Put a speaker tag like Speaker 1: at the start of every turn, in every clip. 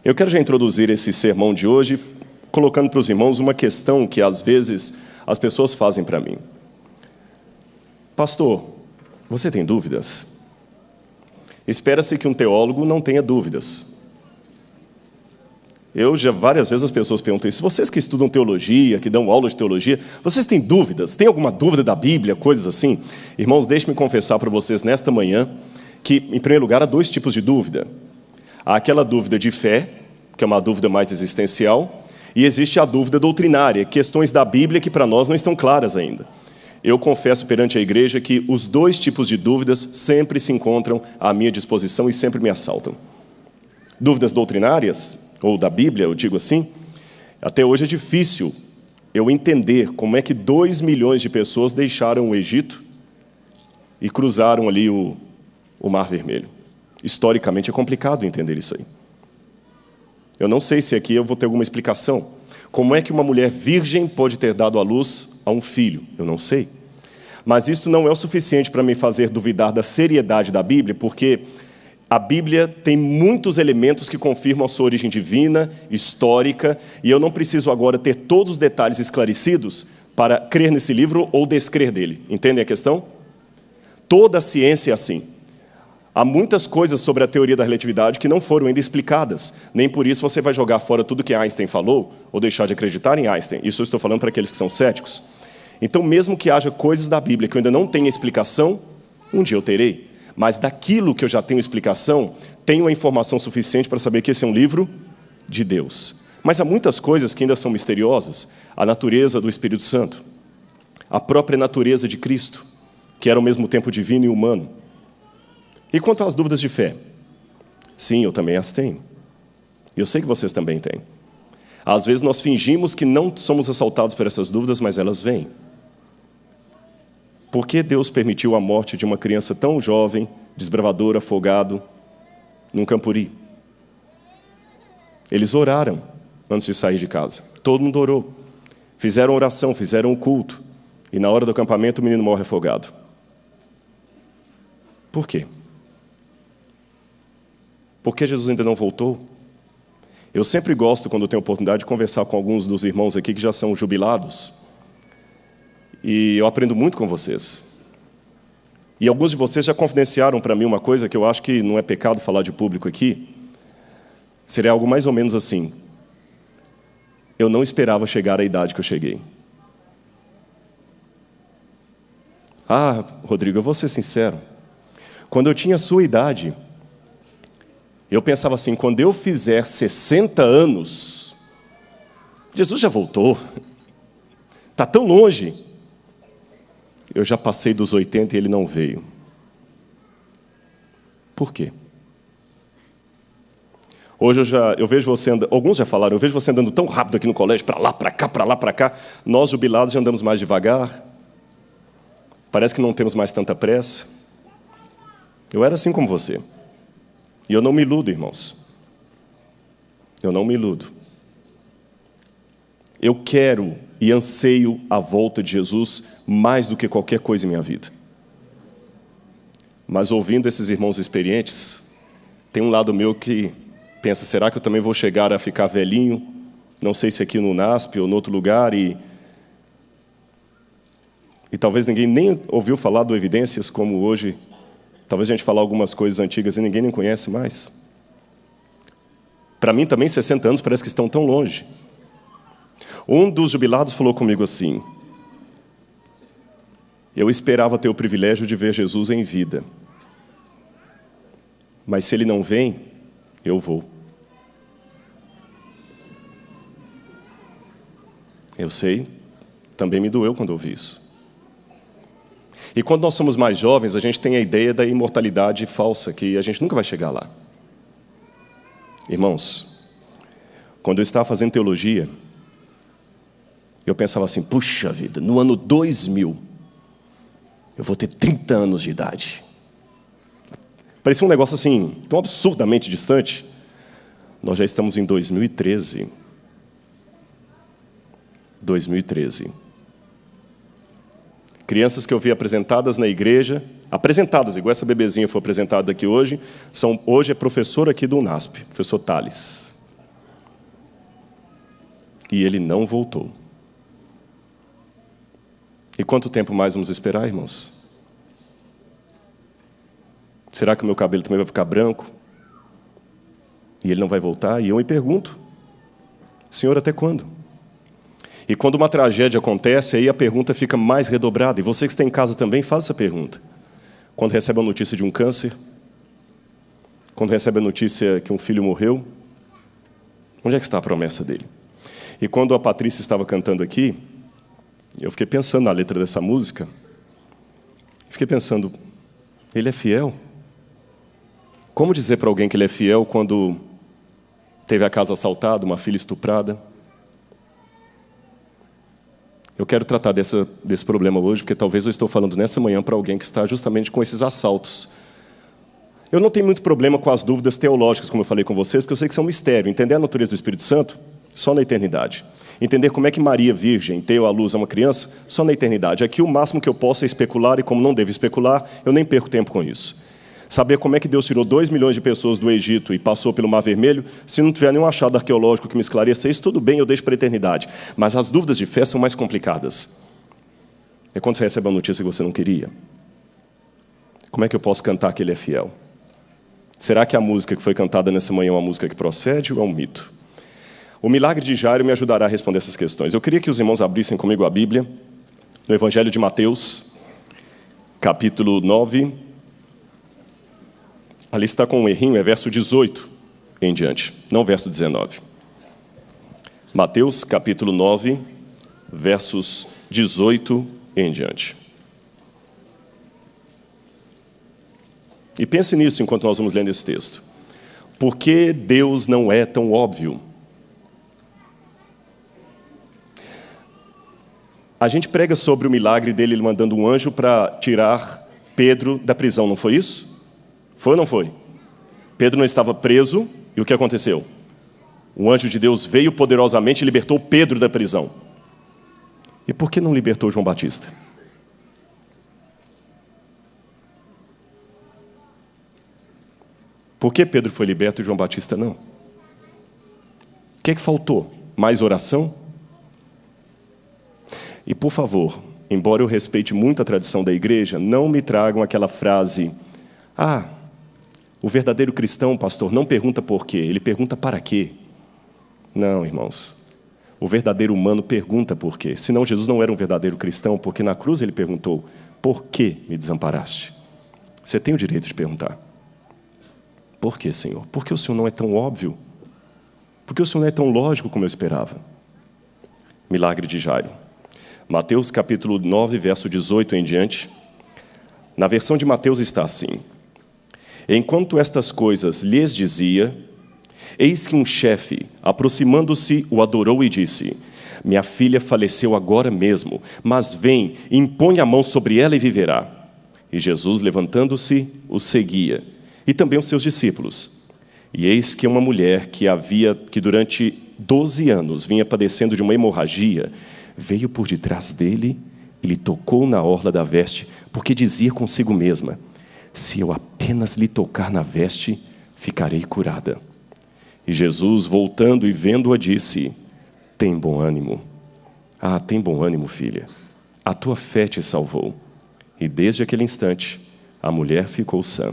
Speaker 1: Eu quero já introduzir esse sermão de hoje, colocando para os irmãos uma questão que, às vezes, as pessoas fazem para mim. Pastor, você tem dúvidas? Espera-se que um teólogo não tenha dúvidas. Várias vezes as pessoas perguntam isso. Vocês que estudam teologia, que dão aula de teologia, vocês têm dúvidas? Tem alguma dúvida da Bíblia, coisas assim? Irmãos, deixe-me confessar para vocês nesta manhã que, em primeiro lugar, há dois tipos de dúvida. Há aquela dúvida de fé, que é uma dúvida mais existencial, e existe a dúvida doutrinária, questões da Bíblia que para nós não estão claras ainda. Eu confesso perante a igreja que os dois tipos de dúvidas sempre se encontram à minha disposição e sempre me assaltam. Dúvidas doutrinárias, ou da Bíblia, eu digo assim, até hoje é difícil eu entender como é que 2 milhões de pessoas deixaram o Egito e cruzaram ali o Mar Vermelho. Historicamente é complicado entender isso aí. Eu não sei se aqui eu vou ter alguma explicação. Como é que uma mulher virgem pode ter dado à luz a um filho? Eu não sei. Mas isto não é o suficiente para me fazer duvidar da seriedade da Bíblia, porque a Bíblia tem muitos elementos que confirmam a sua origem divina, histórica, e eu não preciso agora ter todos os detalhes esclarecidos para crer nesse livro ou descrer dele. Entendem a questão? Toda a ciência é assim. Há muitas coisas sobre a teoria da relatividade que não foram ainda explicadas. Nem por isso você vai jogar fora tudo que Einstein falou ou deixar de acreditar em Einstein. Isso eu estou falando para aqueles que são céticos. Então, mesmo que haja coisas da Bíblia que eu ainda não tenha explicação, um dia eu terei. Mas daquilo que eu já tenho explicação, tenho a informação suficiente para saber que esse é um livro de Deus. Mas há muitas coisas que ainda são misteriosas. A natureza do Espírito Santo, a própria natureza de Cristo, que era ao mesmo tempo divino e humano. E quanto às dúvidas de fé? Sim, eu também as tenho. E eu sei que vocês também têm. Às vezes nós fingimos que não somos assaltados por essas dúvidas, mas elas vêm. Por que Deus permitiu a morte de uma criança tão jovem, desbravador, afogado, num campuri? Eles oraram antes de sair de casa. Todo mundo orou. Fizeram oração, fizeram um culto. E na hora do acampamento o menino morre afogado. Por quê? Por que Jesus ainda não voltou? Eu sempre gosto, quando tenho a oportunidade, de conversar com alguns dos irmãos aqui que já são jubilados. E eu aprendo muito com vocês. E alguns de vocês já confidenciaram para mim uma coisa que eu acho que não é pecado falar de público aqui. Seria algo mais ou menos assim. Eu não esperava chegar à idade que eu cheguei. Ah, Rodrigo, eu vou ser sincero. Quando eu tinha a sua idade, eu pensava assim, quando eu fizer 60 anos, Jesus já voltou. Está tão longe. Eu já passei dos 80 e ele não veio. Por quê? Hoje eu vejo você andando, alguns já falaram, eu vejo você andando tão rápido aqui no colégio, para lá, para cá, para lá, para cá. Nós, jubilados, já andamos mais devagar. Parece que não temos mais tanta pressa. Eu era assim como você. E eu não me iludo, irmãos. Eu não me iludo. Eu quero e anseio a volta de Jesus mais do que qualquer coisa em minha vida. Mas ouvindo esses irmãos experientes, tem um lado meu que pensa, será que eu também vou chegar a ficar velhinho? Não sei se aqui no NASP ou em outro lugar, e talvez ninguém nem ouviu falar do Evidências como hoje. Talvez a gente falar algumas coisas antigas e ninguém nem conhece mais. Para mim também 60 anos parece que estão tão longe. Um dos jubilados falou comigo assim, eu esperava ter o privilégio de ver Jesus em vida. Mas se ele não vem, eu vou. Eu sei, também me doeu quando ouvi isso. E quando nós somos mais jovens, a gente tem a ideia da imortalidade falsa, que a gente nunca vai chegar lá. Irmãos, quando eu estava fazendo teologia, eu pensava assim, puxa vida, no ano 2000, eu vou ter 30 anos de idade. Parecia um negócio assim, tão absurdamente distante. Nós já estamos em 2013. 2013. Crianças que eu vi apresentadas na igreja, apresentadas, igual essa bebezinha foi apresentada aqui hoje, hoje é professor aqui do UNASP, professor Thales. E ele não voltou. E quanto tempo mais vamos esperar, irmãos? Será que o meu cabelo também vai ficar branco? E ele não vai voltar? E eu me pergunto, Senhor, até quando? E quando uma tragédia acontece, aí a pergunta fica mais redobrada. E você que está em casa também, faz essa pergunta. Quando recebe a notícia de um câncer, quando recebe a notícia que um filho morreu, onde é que está a promessa dele? E quando a Patrícia estava cantando aqui, eu fiquei pensando na letra dessa música, fiquei pensando, ele é fiel? Como dizer para alguém que ele é fiel quando teve a casa assaltada, uma filha estuprada? Eu quero tratar desse problema hoje, porque talvez eu estou falando nessa manhã para alguém que está justamente com esses assaltos. Eu não tenho muito problema com as dúvidas teológicas, como eu falei com vocês, porque eu sei que são um mistério. Entender a natureza do Espírito Santo, só na eternidade. Entender como é que Maria, virgem, deu à luz a uma criança, só na eternidade. Aqui o máximo que eu posso é especular, e como não devo especular, eu nem perco tempo com isso. Saber como é que Deus tirou 2 milhões de pessoas do Egito e passou pelo Mar Vermelho, se não tiver nenhum achado arqueológico que me esclareça isso, tudo bem, eu deixo para a eternidade. Mas as dúvidas de fé são mais complicadas. É quando você recebe uma notícia que você não queria. Como é que eu posso cantar que ele é fiel? Será que a música que foi cantada nessa manhã é uma música que procede ou é um mito? O milagre de Jairo me ajudará a responder essas questões. Eu queria que os irmãos abrissem comigo a Bíblia, no Evangelho de Mateus, capítulo 9. Ali está com um errinho, é verso 18 em diante, não verso 19. Mateus, capítulo 9, versos 18 em diante. E pense nisso enquanto nós vamos lendo esse texto. Por que Deus não é tão óbvio? A gente prega sobre o milagre dele mandando um anjo para tirar Pedro da prisão, não foi isso? Foi ou não foi? Pedro não estava preso, e o que aconteceu? O anjo de Deus veio poderosamente e libertou Pedro da prisão. E por que não libertou João Batista? Por que Pedro foi liberto e João Batista não? O que é que faltou? Mais oração? E, por favor, embora eu respeite muito a tradição da igreja, não me tragam aquela frase, o verdadeiro cristão, pastor, não pergunta por quê, ele pergunta para quê. Não, irmãos, o verdadeiro humano pergunta por quê. Senão Jesus não era um verdadeiro cristão, porque na cruz ele perguntou, por que me desamparaste? Você tem o direito de perguntar. Por que, Senhor? Por que o Senhor não é tão óbvio? Por que o Senhor não é tão lógico como eu esperava? Milagre de Jairo. Mateus capítulo 9, verso 18 em diante. Na versão de Mateus está assim. Enquanto estas coisas lhes dizia, eis que um chefe, aproximando-se, o adorou e disse, minha filha faleceu agora mesmo, mas vem, impõe a mão sobre ela e viverá. E Jesus, levantando-se, o seguia, e também os seus discípulos. E eis que uma mulher que durante 12 anos vinha padecendo de uma hemorragia, veio por detrás dele e lhe tocou na orla da veste, porque dizia consigo mesma, se eu apenas lhe tocar na veste, ficarei curada. E Jesus, voltando e vendo-a, disse, tem bom ânimo. Tem bom ânimo, filha. A tua fé te salvou. E desde aquele instante, a mulher ficou sã.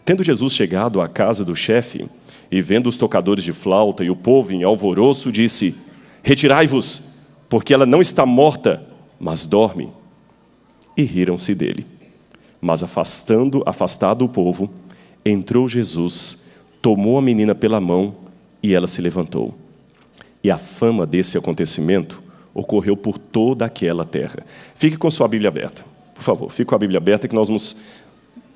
Speaker 1: Tendo Jesus chegado à casa do chefe, e vendo os tocadores de flauta e o povo em alvoroço, disse, retirai-vos, porque ela não está morta, mas dorme. E riram-se dele. Mas afastado o povo, entrou Jesus, tomou a menina pela mão e ela se levantou. E a fama desse acontecimento ocorreu por toda aquela terra. Fique com sua Bíblia aberta, por favor. Fique com a Bíblia aberta que nós vamos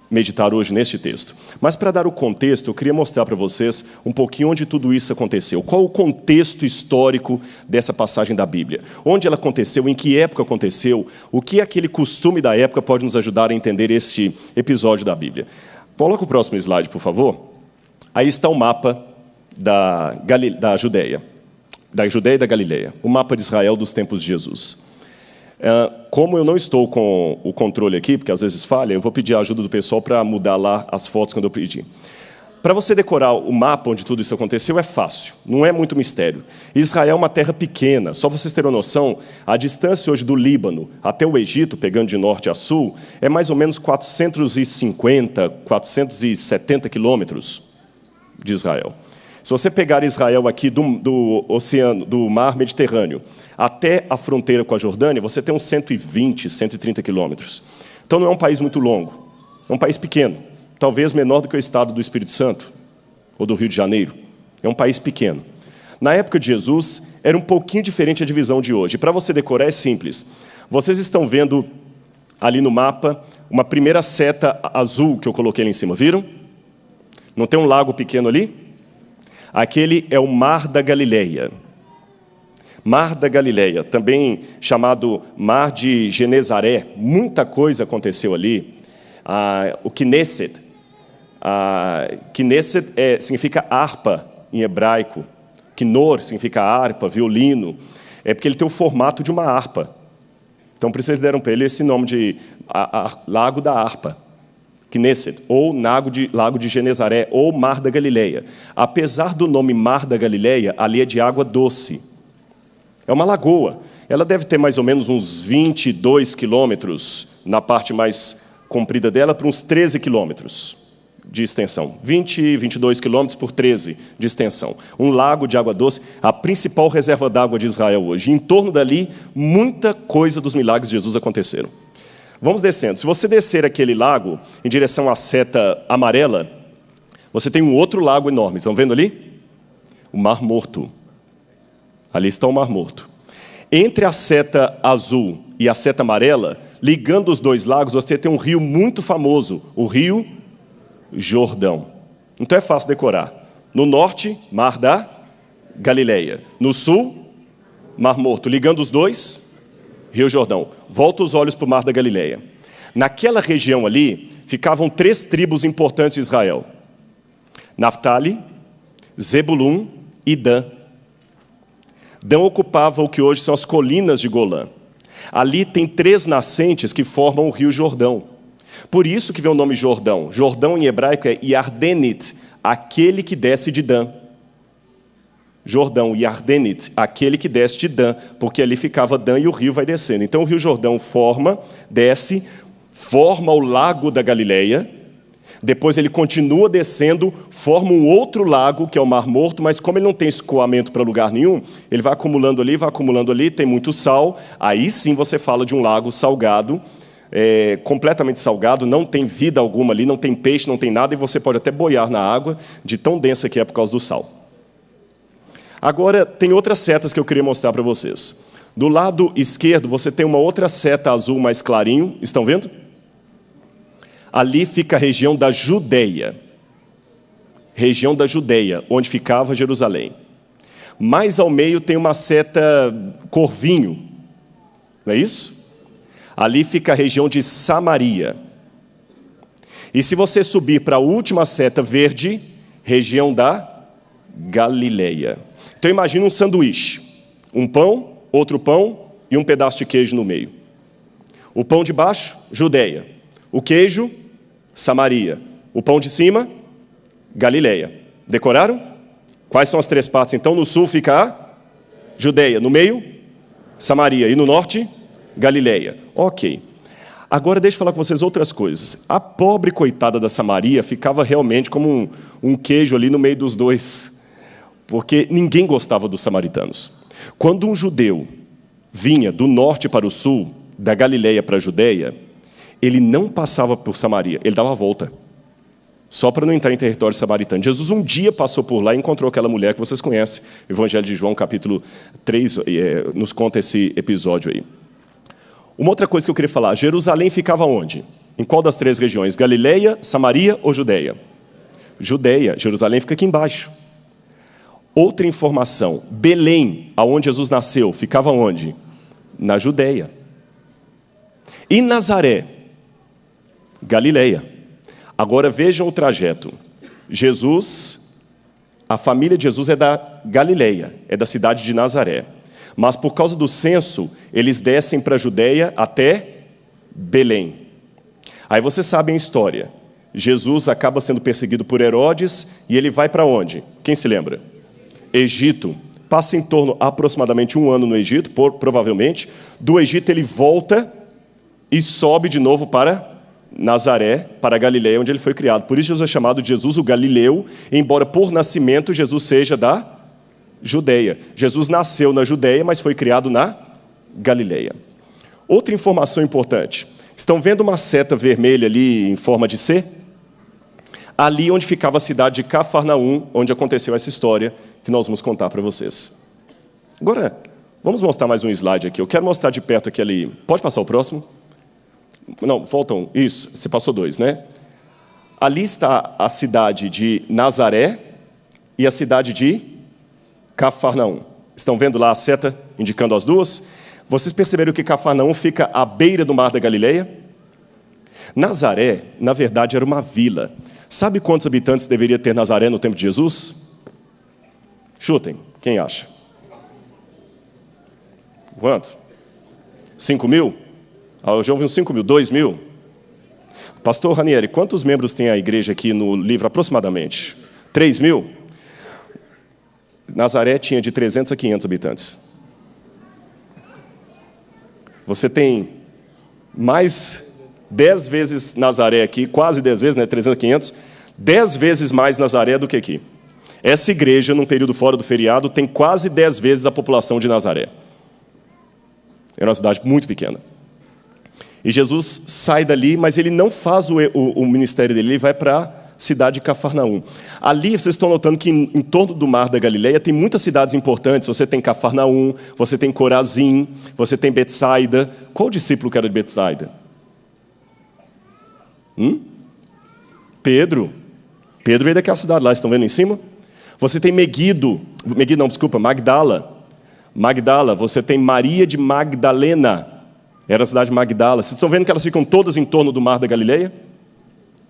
Speaker 1: meditar hoje neste texto. Mas para dar o contexto, eu queria mostrar para vocês um pouquinho onde tudo isso aconteceu. Qual o contexto histórico dessa passagem da Bíblia? Onde ela aconteceu, em que época aconteceu, o que aquele costume da época pode nos ajudar a entender este episódio da Bíblia. Coloca o próximo slide, por favor. Aí está o mapa da Judeia e da Galileia, o mapa de Israel dos tempos de Jesus. Como eu não estou com o controle aqui, porque às vezes falha, eu vou pedir a ajuda do pessoal para mudar lá as fotos quando eu pedir. Para você decorar o mapa onde tudo isso aconteceu é fácil, não é muito mistério. Israel é uma terra pequena, só para vocês terem uma noção, a distância hoje do Líbano até o Egito, pegando de norte a sul, é mais ou menos 450, 470 quilômetros de Israel. Se você pegar Israel aqui do oceano, do mar Mediterrâneo, até a fronteira com a Jordânia, você tem uns 120, 130 quilômetros. Então não é um país muito longo, é um país pequeno. Talvez menor do que o estado do Espírito Santo, ou do Rio de Janeiro. É um país pequeno. Na época de Jesus, era um pouquinho diferente a divisão de hoje. Para você decorar é simples. Vocês estão vendo ali no mapa uma primeira seta azul que eu coloquei ali em cima, viram? Não tem um lago pequeno ali? Aquele é o Mar da Galileia. Mar da Galileia, também chamado Mar de Genezaré. Muita coisa aconteceu ali. O Knesset. Knesset significa harpa em hebraico. Kinor significa harpa, violino. É porque ele tem o formato de uma harpa. Então, por isso eles deram para ele esse nome de Lago da Harpa. Knesset, ou Lago de Genezaré, ou Mar da Galileia. Apesar do nome Mar da Galileia, ali é de água doce. É uma lagoa. Ela deve ter mais ou menos uns 22 quilômetros na parte mais comprida dela, para uns 13 quilômetros de extensão. 20, 22 quilômetros por 13 de extensão. Um lago de água doce, a principal reserva d'água de Israel hoje. Em torno dali, muita coisa dos milagres de Jesus aconteceram. Vamos descendo. Se você descer aquele lago em direção à seta amarela, você tem um outro lago enorme. Estão vendo ali? O Mar Morto. Ali está o Mar Morto. Entre a seta azul e a seta amarela, ligando os dois lagos, você tem um rio muito famoso, o Rio Jordão. Então é fácil decorar. No norte, Mar da Galileia. No sul, Mar Morto. Ligando os dois, Rio Jordão. Volta os olhos para o Mar da Galileia. Naquela região ali, ficavam 3 tribos importantes de Israel. Naftali, Zebulun e Dan. Dan ocupava o que hoje são as colinas de Golã. Ali tem 3 nascentes que formam o Rio Jordão. Por isso que vem o nome Jordão. Jordão em hebraico é Yardenit, aquele que desce de Dan. Jordão, Yardenit, aquele que desce de Dan, porque ali ficava Dan e o rio vai descendo. Então o Rio Jordão desce, forma o Lago da Galileia, depois ele continua descendo, forma um outro lago, que é o Mar Morto, mas como ele não tem escoamento para lugar nenhum, ele vai acumulando ali, tem muito sal, aí sim você fala de um lago salgado, completamente salgado, não tem vida alguma ali, não tem peixe, não tem nada, e você pode até boiar na água, de tão densa que é por causa do sal. Agora, tem outras setas que eu queria mostrar para vocês. Do lado esquerdo, você tem uma outra seta azul mais clarinho, estão vendo? Ali fica a região da Judeia. Região da Judeia, onde ficava Jerusalém. Mais ao meio tem uma seta corvinho, não é isso? Ali fica a região de Samaria. E se você subir para a última seta verde, região da Galileia. Então imagina um sanduíche. Um pão, outro pão e um pedaço de queijo no meio. O pão de baixo, Judeia. O queijo, Samaria. O pão de cima, Galileia. Decoraram? Quais são as 3 partes? Então no sul fica a Judeia. No meio, Samaria. E no norte, Galileia. Ok. Agora deixa eu falar com vocês outras coisas. A pobre coitada da Samaria ficava realmente como um queijo ali no meio dos dois, porque ninguém gostava dos samaritanos. Quando um judeu vinha do norte para o sul, da Galileia para a Judeia, ele não passava por Samaria, ele dava a volta, só para não entrar em território samaritano. Jesus um dia passou por lá e encontrou aquela mulher que vocês conhecem, o Evangelho de João, capítulo 3, nos conta esse episódio aí. Uma outra coisa que eu queria falar, Jerusalém ficava onde? Em qual das 3 regiões? Galileia, Samaria ou Judeia? Judeia, Jerusalém fica aqui embaixo. Outra informação, Belém, aonde Jesus nasceu, ficava onde? Na Judeia. E Nazaré? Galileia. Agora vejam o trajeto. Jesus, a família de Jesus é da Galileia, é da cidade de Nazaré. Mas por causa do censo, eles descem para a Judeia até Belém. Aí vocês sabem a história. Jesus acaba sendo perseguido por Herodes e ele vai para onde? Quem se lembra? Egito. Passa em torno aproximadamente 1 ano no Egito, provavelmente. Do Egito ele volta e sobe de novo para Nazaré, para Galileia, onde ele foi criado. Por isso Jesus é chamado de Jesus o Galileu, embora por nascimento Jesus seja da Judeia. Jesus nasceu na Judeia, mas foi criado na Galileia. Outra informação importante. Estão vendo uma seta vermelha ali em forma de C? Ali onde ficava a cidade de Cafarnaum, onde aconteceu essa história que nós vamos contar para vocês. Agora, vamos mostrar mais um slide aqui. Eu quero mostrar de perto aqui ali. Pode passar o próximo? Não, faltam. Isso, você passou 2, né? Ali está a cidade de Nazaré e a cidade de Cafarnaum. Estão vendo lá a seta indicando as duas? Vocês perceberam que Cafarnaum fica à beira do mar da Galileia? Nazaré, na verdade, era uma vila. Sabe quantos habitantes deveria ter Nazaré no tempo de Jesus? Chutem, quem acha? Quanto? 5.000? Eu já ouvi uns 5.000, 2.000? Pastor Ranieri, quantos membros tem a igreja aqui no livro aproximadamente? 3.000? Nazaré tinha de 300 a 500 habitantes. Você tem mais 10 vezes Nazaré aqui, quase 10 vezes, né? 300 a 500, 10 vezes mais Nazaré do que aqui. Essa igreja, num período fora do feriado, tem quase 10 vezes a população de Nazaré. Era uma cidade muito pequena. E Jesus sai dali, mas ele não faz o ministério dele, ele vai para a cidade de Cafarnaum. Ali, vocês estão notando que em torno do mar da Galileia tem muitas cidades importantes. Você tem Cafarnaum, você tem Corazim, você tem Betsaida. Qual discípulo que era de Betsaida? Pedro. Pedro veio daquela cidade lá, estão vendo em cima? Você tem Magdala. Magdala, você tem Maria de Magdalena. Era a cidade de Magdala. Vocês estão vendo que elas ficam todas em torno do mar da Galileia?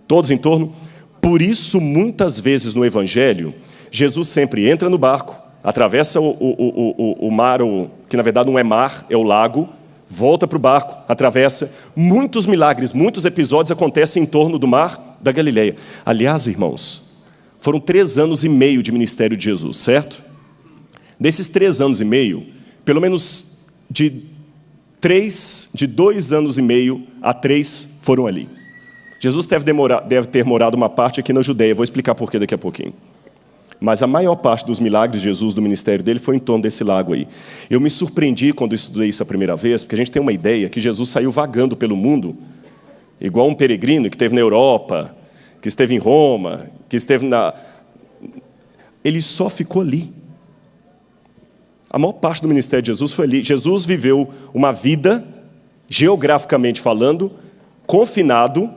Speaker 1: Todas em torno? Por isso, muitas vezes no Evangelho, Jesus sempre entra no barco, atravessa o mar, que na verdade não é mar, é o lago, volta para o barco, atravessa. Muitos milagres, muitos episódios acontecem em torno do mar da Galileia. Aliás, irmãos, foram 3 anos e meio de ministério de Jesus, certo? Desses 3 anos e meio, pelo menos de 2 anos e meio a 3 foram ali. Jesus deve ter morado uma parte aqui na Judeia, vou explicar por quê daqui a pouquinho. Mas a maior parte dos milagres de Jesus, do ministério dele, foi em torno desse lago aí. Eu me surpreendi quando estudei isso a primeira vez, porque a gente tem uma ideia que Jesus saiu vagando pelo mundo, igual um peregrino que esteve na Europa, que esteve em Roma, que esteve na... Ele só ficou ali. A maior parte do ministério de Jesus foi ali. Jesus viveu uma vida, geograficamente falando, confinado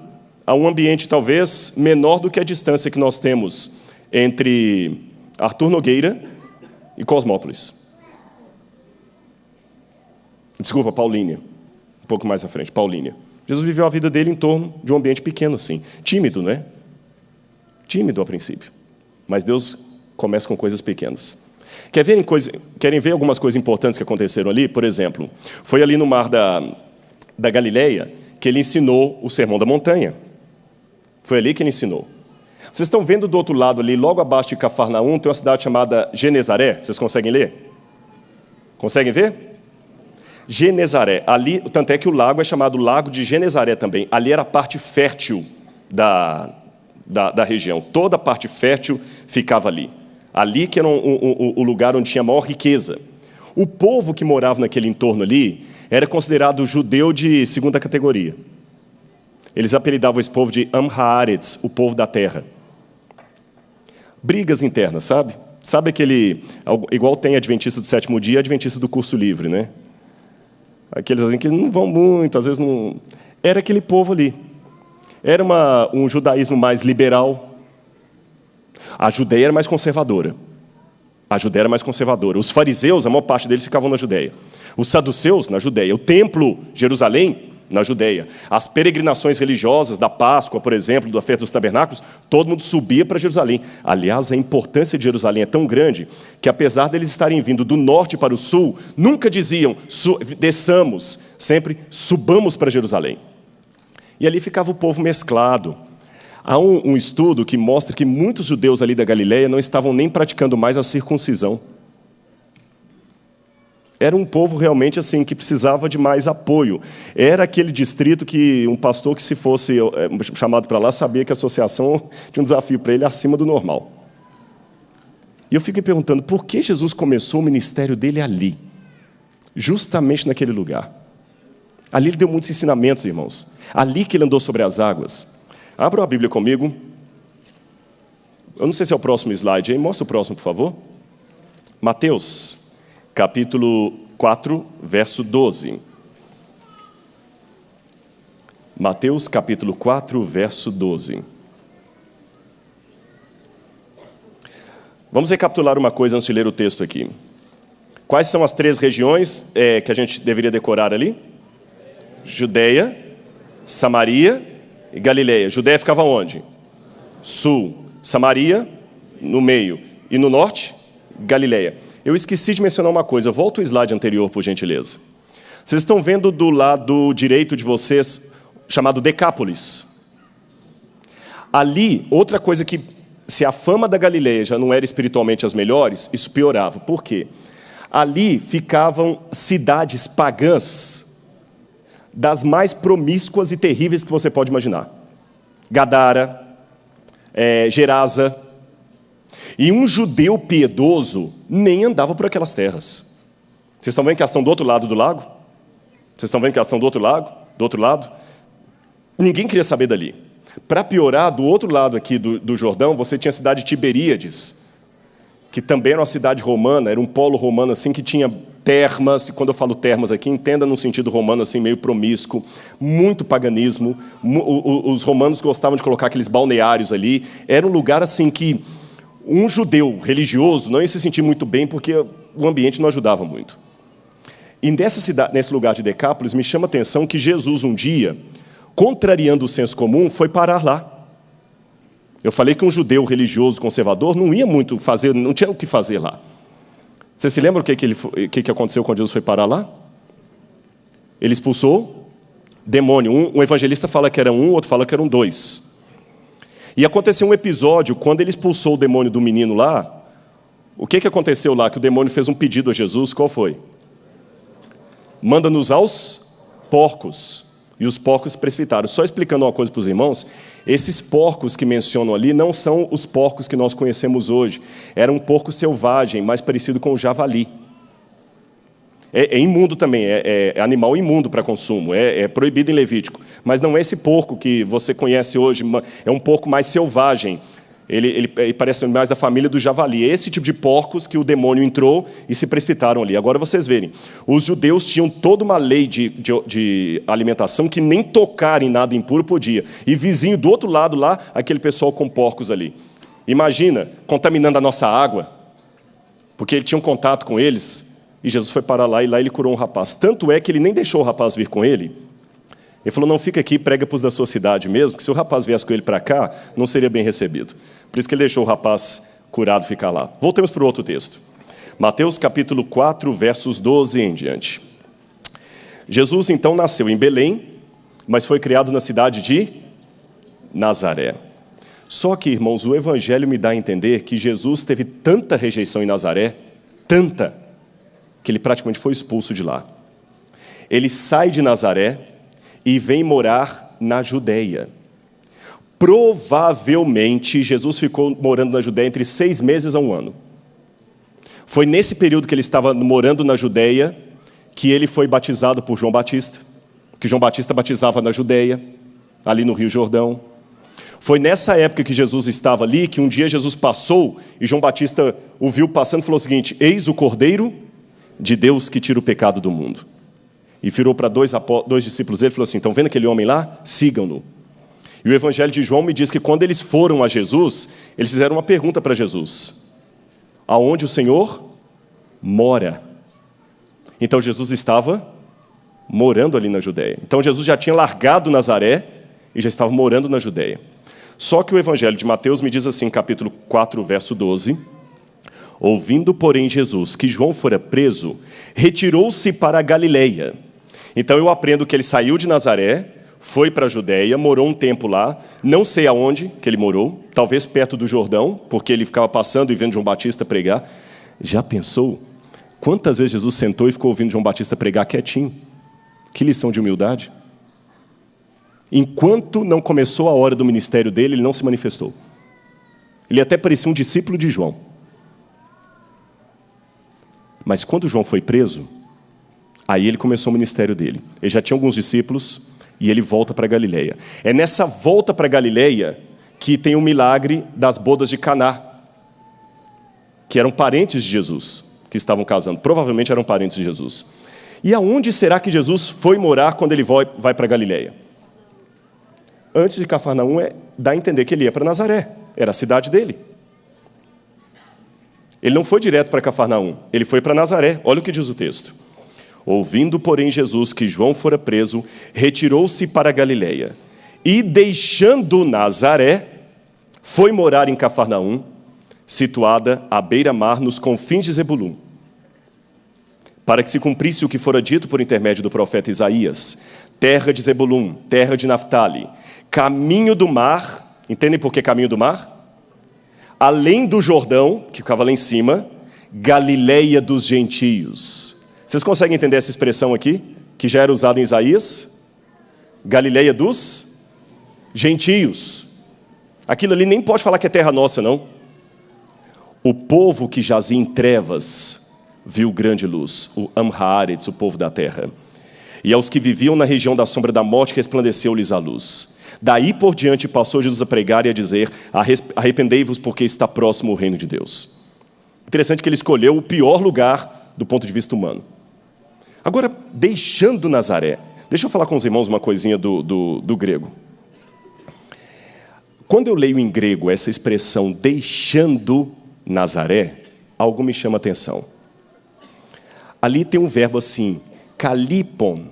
Speaker 1: a um ambiente talvez menor do que a distância que nós temos entre Arthur Nogueira e Cosmópolis. Desculpa, Paulínia. Um pouco mais à frente, Paulínia. Jesus viveu a vida dele em torno de um ambiente pequeno assim. Tímido, né? Tímido a princípio. Mas Deus começa com coisas pequenas. Querem ver algumas coisas importantes que aconteceram ali? Por exemplo, foi ali no mar da Galileia que ele ensinou o Sermão da Montanha. Foi ali que ele ensinou. Vocês estão vendo do outro lado ali, logo abaixo de Cafarnaum, tem uma cidade chamada Genezaré. Vocês conseguem ler? Conseguem ver? Genezaré. Ali, tanto é que o lago é chamado Lago de Genezaré também. Ali era a parte fértil da região. Toda a parte fértil ficava ali. Ali que era o lugar onde tinha maior riqueza. O povo que morava naquele entorno ali era considerado judeu de segunda categoria. Eles apelidavam esse povo de Am Haaretz, o povo da terra. Brigas internas, sabe? Sabe aquele... Igual tem adventista do 7º dia e adventista do curso livre, né? Aqueles assim que não vão muito, às vezes não... Era aquele povo ali. Era um judaísmo mais liberal. A Judeia era mais conservadora. Os fariseus, a maior parte deles ficavam na Judeia. Os saduceus, na Judeia. O templo, Jerusalém, na Judeia. As peregrinações religiosas da Páscoa, por exemplo, da Festa dos Tabernáculos, todo mundo subia para Jerusalém. Aliás, a importância de Jerusalém é tão grande que, apesar deles estarem vindo do norte para o sul, nunca diziam, desçamos, sempre subamos para Jerusalém. E ali ficava o povo mesclado. Há um estudo que mostra que muitos judeus ali da Galileia não estavam nem praticando mais a circuncisão. Era um povo realmente assim, que precisava de mais apoio. Era aquele distrito que um pastor que se fosse chamado para lá sabia que a associação tinha um desafio para ele acima do normal. E eu fico me perguntando, por que Jesus começou o ministério dele ali? Justamente naquele lugar. Ali ele deu muitos ensinamentos, irmãos. Ali que ele andou sobre as águas. Abra a Bíblia comigo. Eu não sei se é o próximo slide aí. Mostra o próximo, por favor. Mateus, capítulo 4, verso 12. Mateus, capítulo 4, verso 12. Vamos recapitular uma coisa antes de ler o texto aqui. Quais são as 3 regiões que a gente deveria decorar ali? Judeia, Samaria e Galileia. Judeia ficava onde? Sul. Samaria, no meio. E no norte, Galileia. Eu esqueci de mencionar uma coisa. Volta o slide anterior, por gentileza. Vocês estão vendo do lado direito de vocês, chamado Decápolis. Ali, outra coisa que, se a fama da Galileia já não era espiritualmente as melhores, isso piorava. Por quê? Ali ficavam cidades pagãs das mais promíscuas e terríveis que você pode imaginar. Gadara, Gerasa. E um judeu piedoso nem andava por aquelas terras. Vocês estão vendo que elas estão do outro lado do lago? Vocês estão vendo que elas estão do outro lado? Ninguém queria saber dali. Para piorar, do outro lado aqui do Jordão, você tinha a cidade de Tiberíades, que também era uma cidade romana, era um polo romano assim, que tinha termas, e quando eu falo termas aqui, entenda num sentido romano assim, meio promíscuo, muito paganismo. Os romanos gostavam de colocar aqueles balneários ali. Era um lugar assim que um judeu religioso não ia se sentir muito bem, porque o ambiente não ajudava muito. E nesse lugar de Decápolis, me chama a atenção que Jesus, um dia, contrariando o senso comum, foi parar lá. Eu falei que um judeu religioso conservador não ia muito fazer, não tinha o que fazer lá. Você se lembra o que aconteceu quando Jesus foi parar lá? Ele expulsou demônio. Um evangelista fala que era um, outro fala que eram 2. E aconteceu um episódio, quando ele expulsou o demônio do menino lá, o que aconteceu lá? Que o demônio fez um pedido a Jesus, qual foi? Manda-nos aos porcos. E os porcos se precipitaram. Só explicando uma coisa para os irmãos, esses porcos que mencionam ali não são os porcos que nós conhecemos hoje. Era um porco selvagem, mais parecido com o javali. É imundo também, é animal imundo para consumo, é proibido em Levítico. Mas não é esse porco que você conhece hoje, é um porco mais selvagem. Ele parece mais da família do javali. É esse tipo de porcos que o demônio entrou e se precipitaram ali. Agora vocês verem, os judeus tinham toda uma lei de alimentação que nem tocar em nada impuro podia. E vizinho do outro lado lá, aquele pessoal com porcos ali. Imagina, contaminando a nossa água, porque ele tinha um contato com eles, e Jesus foi parar lá, e lá ele curou um rapaz. Tanto é que ele nem deixou o rapaz vir com ele. Ele falou, não, fica aqui, prega para os da sua cidade mesmo, que se o rapaz viesse com ele para cá, não seria bem recebido. Por isso que ele deixou o rapaz curado ficar lá. Voltemos para o outro texto. Mateus capítulo 4, versos 12 em diante. Jesus, então, nasceu em Belém, mas foi criado na cidade de Nazaré. Só que, irmãos, o Evangelho me dá a entender que Jesus teve tanta rejeição em Nazaré, tanta, que ele praticamente foi expulso de lá. Ele sai de Nazaré e vem morar na Judeia. Provavelmente, Jesus ficou morando na Judeia entre 6 meses a 1 ano. Foi nesse período que ele estava morando na Judeia que ele foi batizado por João Batista, que João Batista batizava na Judeia, ali no Rio Jordão. Foi nessa época que Jesus estava ali, que um dia Jesus passou, e João Batista o viu passando e falou o seguinte, eis o Cordeiro de Deus que tira o pecado do mundo. E virou para 2 discípulos dele e falou assim, estão vendo aquele homem lá? Sigam-no. E o Evangelho de João me diz que quando eles foram a Jesus, eles fizeram uma pergunta para Jesus. Aonde o Senhor mora? Então Jesus estava morando ali na Judeia. Então Jesus já tinha largado Nazaré e já estava morando na Judeia. Só que o Evangelho de Mateus me diz assim, capítulo 4, verso 12, ouvindo, porém, Jesus que João fora preso, retirou-se para a Galileia. Então eu aprendo que ele saiu de Nazaré, foi para a Judéia, morou um tempo lá, não sei aonde que ele morou, talvez perto do Jordão, porque ele ficava passando e vendo João Batista pregar. Já pensou quantas vezes Jesus sentou e ficou ouvindo João Batista pregar quietinho? Que lição de humildade. Enquanto não começou a hora do ministério dele, ele não se manifestou. Ele até parecia um discípulo de João. Mas quando João foi preso, aí ele começou o ministério dele. Ele já tinha alguns discípulos e ele volta para Galileia. É nessa volta para Galileia que tem o milagre das bodas de Caná, que eram parentes de Jesus, que estavam casando. Provavelmente eram parentes de Jesus. E aonde será que Jesus foi morar quando ele vai para Galileia? Antes de Cafarnaum, dá a entender que ele ia para Nazaré. Era a cidade dele. Ele não foi direto para Cafarnaum, ele foi para Nazaré. Olha o que diz o texto. Ouvindo, porém, Jesus que João fora preso, retirou-se para Galileia. E, deixando Nazaré, foi morar em Cafarnaum, situada à beira-mar, nos confins de Zebulum, para que se cumprisse o que fora dito por intermédio do profeta Isaías: terra de Zebulum, terra de Naftali, caminho do mar. Entendem por que caminho do mar? Além do Jordão, que ficava lá em cima, Galileia dos gentios. Vocês conseguem entender essa expressão aqui, que já era usada em Isaías? Galileia dos gentios. Aquilo ali nem pode falar que é terra nossa, não. O povo que jazia em trevas viu grande luz, o Amhaaretz, o povo da terra. E aos que viviam na região da sombra da morte, resplandeceu-lhes a luz. Daí por diante passou Jesus a pregar e a dizer: arrependei-vos, porque está próximo o reino de Deus. Interessante que ele escolheu o pior lugar do ponto de vista humano. Agora, deixando Nazaré, deixa eu falar com os irmãos uma coisinha do grego. Quando eu leio em grego essa expressão deixando Nazaré, algo me chama a atenção. Ali tem um verbo assim, kalipon.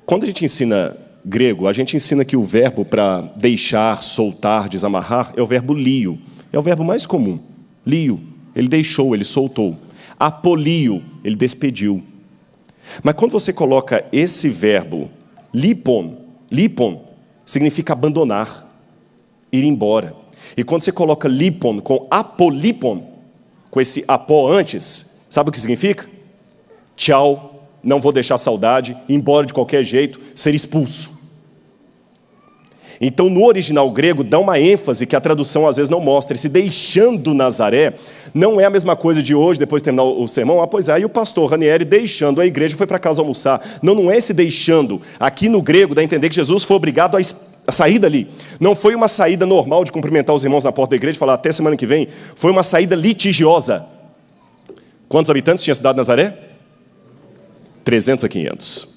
Speaker 1: Quando a gente ensina grego, a gente ensina que o verbo para deixar, soltar, desamarrar é o verbo lio. É o verbo mais comum. Lio, ele deixou, ele soltou. Apolio, ele despediu. Mas quando você coloca esse verbo, lipon, significa abandonar, ir embora. E quando você coloca lipon com apolipon, com esse apó antes, sabe o que significa? Tchau, não vou deixar saudade, ir embora de qualquer jeito, ser expulso. Então, no original grego, dá uma ênfase que a tradução às vezes não mostra. Esse deixando Nazaré não é a mesma coisa de hoje, depois de terminar o sermão. Pois é, aí o pastor Ranieri, deixando a igreja, foi para casa almoçar. Não é esse deixando. Aqui no grego, dá a entender que Jesus foi obrigado a sair dali. Não foi uma saída normal de cumprimentar os irmãos na porta da igreja e falar até semana que vem. Foi uma saída litigiosa. Quantos habitantes tinha a cidade de Nazaré? 300 a 500.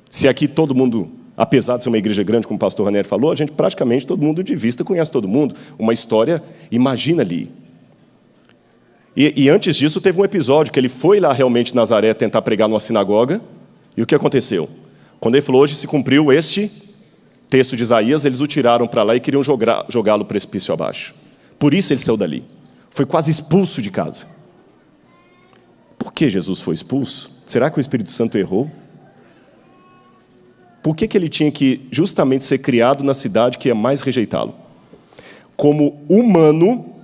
Speaker 1: Se aqui todo mundo, apesar de ser uma igreja grande, como o pastor Ranieri falou, a gente praticamente, todo mundo de vista conhece todo mundo. Uma história, imagina ali. E antes disso teve um episódio que ele foi lá realmente em Nazaré tentar pregar numa sinagoga. E o que aconteceu? Quando ele falou, hoje se cumpriu este texto de Isaías, eles o tiraram para lá e queriam jogá-lo precipício abaixo. Por isso ele saiu dali. Foi quase expulso de casa. Por que Jesus foi expulso? Será que o Espírito Santo errou? Por que ele tinha que justamente ser criado na cidade que ia mais rejeitá-lo? Como humano,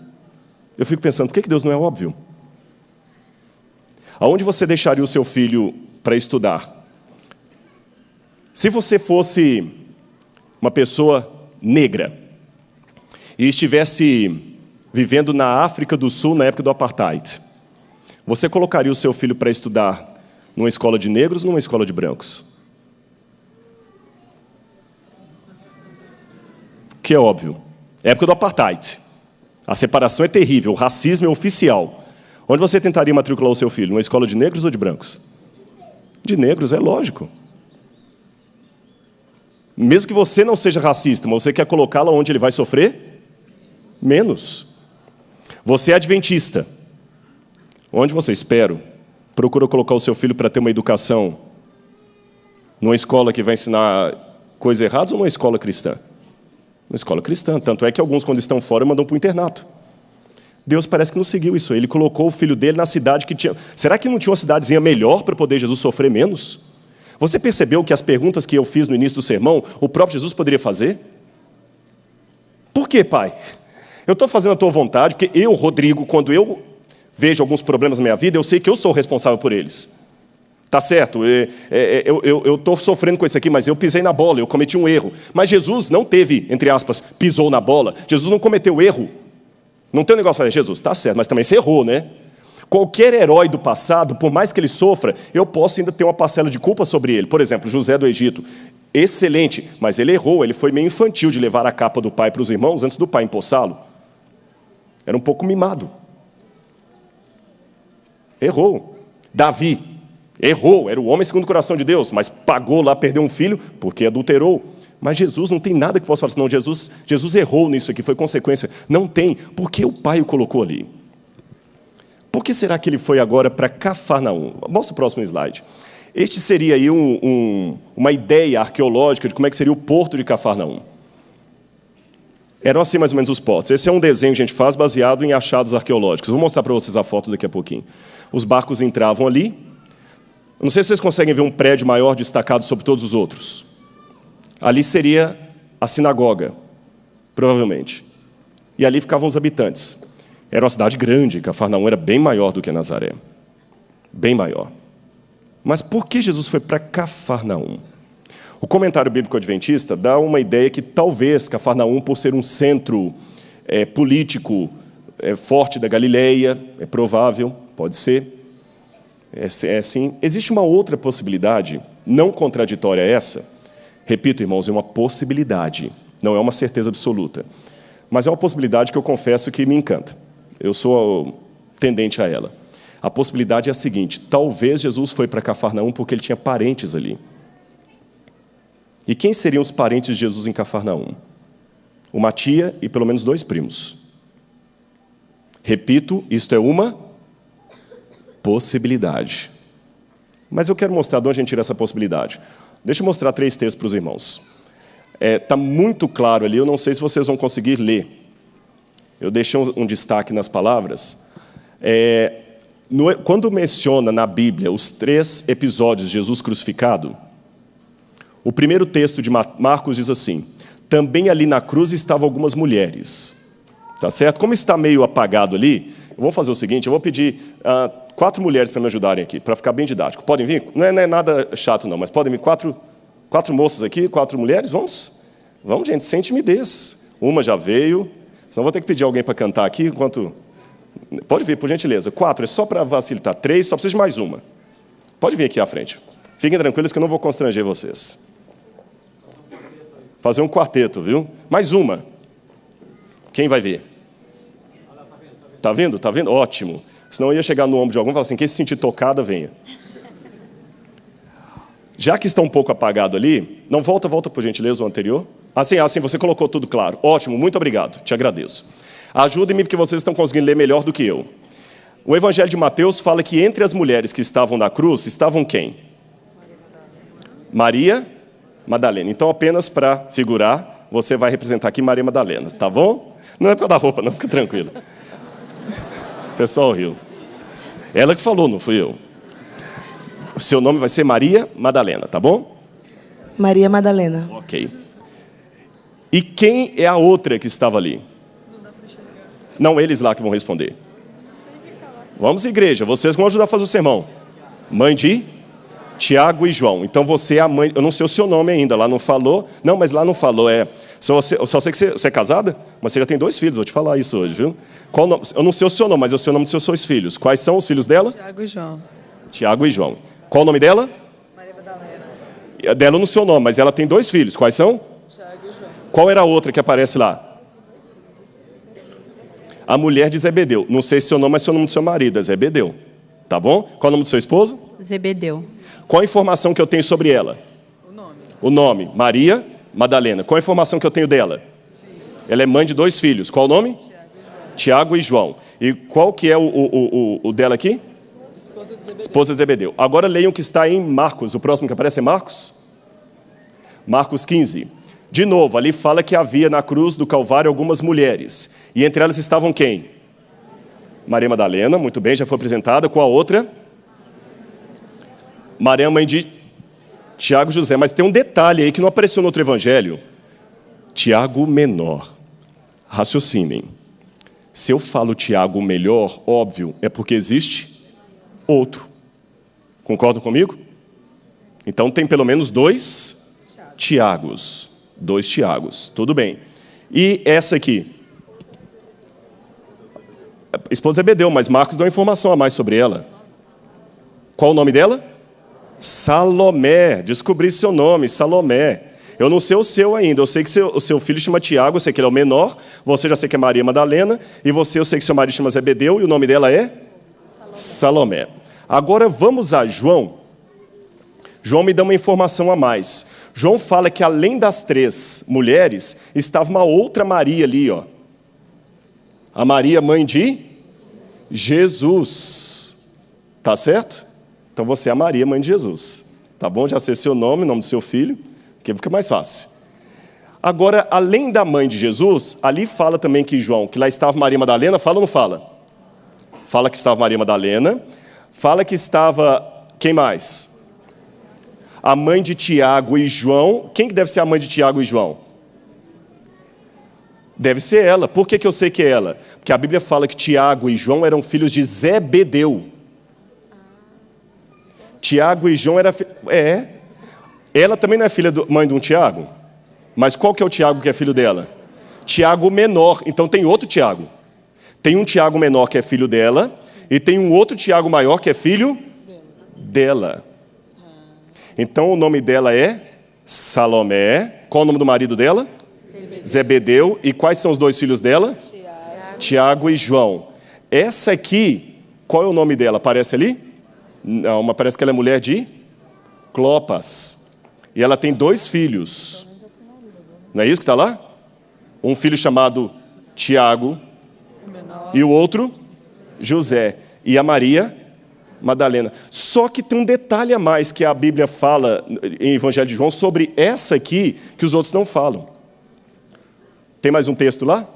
Speaker 1: eu fico pensando, por que Deus não é óbvio? Aonde você deixaria o seu filho para estudar? Se você fosse uma pessoa negra e estivesse vivendo na África do Sul na época do Apartheid, você colocaria o seu filho para estudar numa escola de negros ou numa escola de brancos? Que é óbvio. Época do Apartheid. A separação é terrível, o racismo é oficial. Onde você tentaria matricular o seu filho? Numa escola de negros ou de brancos? De negros, é lógico. Mesmo que você não seja racista, mas você quer colocá-lo onde ele vai sofrer? Menos. Você é adventista. Onde você, espero, procura colocar o seu filho para ter uma educação numa escola que vai ensinar coisas erradas ou numa escola cristã? Uma escola cristã. Tanto é que alguns, quando estão fora, mandam para o internato. Deus parece que não seguiu isso. Ele colocou o filho dele na cidade que tinha... Será que não tinha uma cidadezinha melhor para poder Jesus sofrer menos? Você percebeu que as perguntas que eu fiz no início do sermão, o próprio Jesus poderia fazer? Por quê, Pai? Eu estou fazendo a tua vontade, porque eu, Rodrigo, quando eu vejo alguns problemas na minha vida, eu sei que eu sou responsável por eles. Tá certo, eu estou sofrendo com isso aqui, mas eu pisei na bola, eu cometi um erro. Mas Jesus não teve, entre aspas, pisou na bola. Jesus não cometeu erro. Não tem um negócio de falar, Jesus, tá certo, mas também você errou, né? Qualquer herói do passado, por mais que ele sofra, eu posso ainda ter uma parcela de culpa sobre ele. Por exemplo, José do Egito, excelente, mas ele errou, ele foi meio infantil de levar a capa do pai para os irmãos antes do pai empossá-lo. Era um pouco mimado. Errou. Davi, errou, era o homem segundo o coração de Deus, mas pagou lá, perdeu um filho, porque adulterou. Mas Jesus não tem nada que possa falar assim, não, Jesus errou nisso aqui, foi consequência. Não tem, porque o pai o colocou ali. Por que será que ele foi agora para Cafarnaum? Mostra o próximo slide. Este seria aí uma ideia arqueológica de como é que seria o porto de Cafarnaum. Eram assim mais ou menos os portos. Esse é um desenho que a gente faz baseado em achados arqueológicos. Vou mostrar para vocês a foto daqui a pouquinho. Os barcos entravam ali. Eu não sei se vocês conseguem ver um prédio maior destacado sobre todos os outros. Ali seria a sinagoga, provavelmente. E ali ficavam os habitantes. Era uma cidade grande, Cafarnaum era bem maior do que Nazaré. Bem maior. Mas por que Jesus foi para Cafarnaum? O comentário bíblico adventista dá uma ideia que talvez Cafarnaum, por ser um centro político forte da Galileia, é provável, pode ser, sim. Existe uma outra possibilidade, não contraditória a essa. Repito, irmãos, é uma possibilidade, não é uma certeza absoluta. Mas é uma possibilidade que eu confesso que me encanta. Eu sou tendente a ela. A possibilidade é a seguinte: talvez Jesus foi para Cafarnaum porque ele tinha parentes ali. E quem seriam os parentes de Jesus em Cafarnaum? Uma tia e pelo menos 2 primos. Repito, isto é uma possibilidade. Mas eu quero mostrar de onde a gente tira essa possibilidade. Deixa eu mostrar 3 textos para os irmãos. Está muito claro ali, eu não sei se vocês vão conseguir ler. Eu deixei um destaque nas palavras. Quando menciona na Bíblia os 3 episódios de Jesus crucificado, o primeiro texto de Marcos diz assim: também ali na cruz estavam algumas mulheres. Tá certo? Como está meio apagado ali, eu vou fazer o seguinte, eu vou pedir 4 mulheres para me ajudarem aqui, para ficar bem didático. Podem vir? Não é nada chato não, mas podem vir 4 moças aqui, 4 mulheres? Vamos? Vamos, gente, sem timidez. Uma já veio, senão vou ter que pedir alguém para cantar aqui, enquanto... Pode vir, por gentileza. 4, é só para facilitar. 3, só preciso de mais uma. Pode vir aqui à frente. Fiquem tranquilos que eu não vou constranger vocês. Fazer um quarteto, viu? Mais uma. Quem vai ver? Tá vendo? Tá vendo? Ótimo. Senão eu ia chegar no ombro de algum e falar assim, quem se sentir tocada, venha. Já que está um pouco apagado ali, não volta por gentileza o anterior. Assim, você colocou tudo claro. Ótimo, muito obrigado, te agradeço. Ajudem-me porque vocês estão conseguindo ler melhor do que eu. O Evangelho de Mateus fala que entre as mulheres que estavam na cruz, estavam quem? Maria Madalena. Então, apenas para figurar, você vai representar aqui Maria Madalena, tá bom? Não é para dar roupa, não, fica tranquilo. O pessoal riu. Ela que falou, não fui eu. O seu nome vai ser Maria Madalena, tá bom?
Speaker 2: Maria Madalena.
Speaker 1: Ok. E quem é a outra que estava ali? Não, eles lá que vão responder. Vamos, igreja, vocês vão ajudar a fazer o sermão. Mãe de Tiago e João. Então você é a mãe, eu não sei o seu nome ainda, lá não falou. Não, mas lá não falou, só sei que você é casada, mas você já tem 2 filhos, vou te falar isso hoje, viu? Qual nome? Eu não sei o seu nome, mas eu sei o nome dos seus 2 filhos. Quais são os filhos dela?
Speaker 2: Tiago e João.
Speaker 1: Tiago e João. Qual o nome dela?
Speaker 2: Maria Madalena.
Speaker 1: Dela no seu nome, mas ela tem 2 filhos. Quais são?
Speaker 2: Tiago e João.
Speaker 1: Qual era a outra que aparece lá? A mulher de Zebedeu. Não sei se seu nome é o nome do seu marido, é Zebedeu. Tá bom? Qual o nome do seu esposo?
Speaker 2: Zebedeu.
Speaker 1: Qual a informação que eu tenho sobre ela? O nome. Maria Madalena. Qual a informação que eu tenho dela? Ela é mãe de 2 filhos. Qual o nome? Tiago e João. E qual que é o dela aqui? Esposa de Zebedeu. Agora leiam o que está em Marcos. O próximo que aparece é Marcos? Marcos 15. De novo, ali fala que havia na cruz do Calvário algumas mulheres. E entre elas estavam quem? Maria Madalena, muito bem, já foi apresentada. Qual a outra? Maria, mãe de Tiago e José. Mas tem um detalhe aí que não apareceu no outro evangelho. Tiago menor. Raciocinem. Se eu falo Tiago melhor, óbvio, é porque existe outro. Concordam comigo? Então tem pelo menos 2 Tiagos. 2 Tiagos. Tudo bem. E essa aqui? A esposa de Zebedeu, mas Marcos deu uma informação a mais sobre ela. Qual o nome dela? Salomé. Descobri seu nome, Salomé. Eu não sei o seu ainda. Eu sei que o seu filho chama Tiago, eu sei que ele é o menor. Você já sei que é Maria Madalena. E você, eu sei que seu marido chama Zebedeu. E o nome dela é? Salomé. Agora vamos a João. João me dá uma informação a mais. João fala que além das 3 mulheres, estava uma outra Maria ali, ó. A Maria, mãe de Jesus. Tá certo? Então você é a Maria, mãe de Jesus. Tá bom? Já sei seu nome, o nome do seu filho, que fica mais fácil. Agora, além da mãe de Jesus, ali fala também que João, que lá estava Maria Madalena, fala ou não fala? Fala que estava Maria Madalena. Fala que estava, quem mais? A mãe de Tiago e João. Quem que deve ser a mãe de Tiago e João? Deve ser ela. Por que eu sei que é ela? Porque a Bíblia fala que Tiago e João eram filhos de Zebedeu. Tiago e João era... Ela também não é filha mãe de um Tiago? Mas qual que é o Tiago que é filho dela? Tiago menor. Então tem outro Tiago. Tem um Tiago menor que é filho dela, e tem um outro Tiago maior que é filho dela. Então o nome dela é Salomé. Qual o nome do marido dela? Zebedeu. E quais são os 2 filhos dela? Tiago e João. Essa aqui, qual é o nome dela? Aparece ali? Não, mas parece que ela é mulher de Clopas. E ela tem 2 filhos. Não é isso que está lá? Um filho chamado Tiago e o outro José. E a Maria Madalena. Só que tem um detalhe a mais que a Bíblia fala em Evangelho de João sobre essa aqui que os outros não falam. Tem mais um texto lá?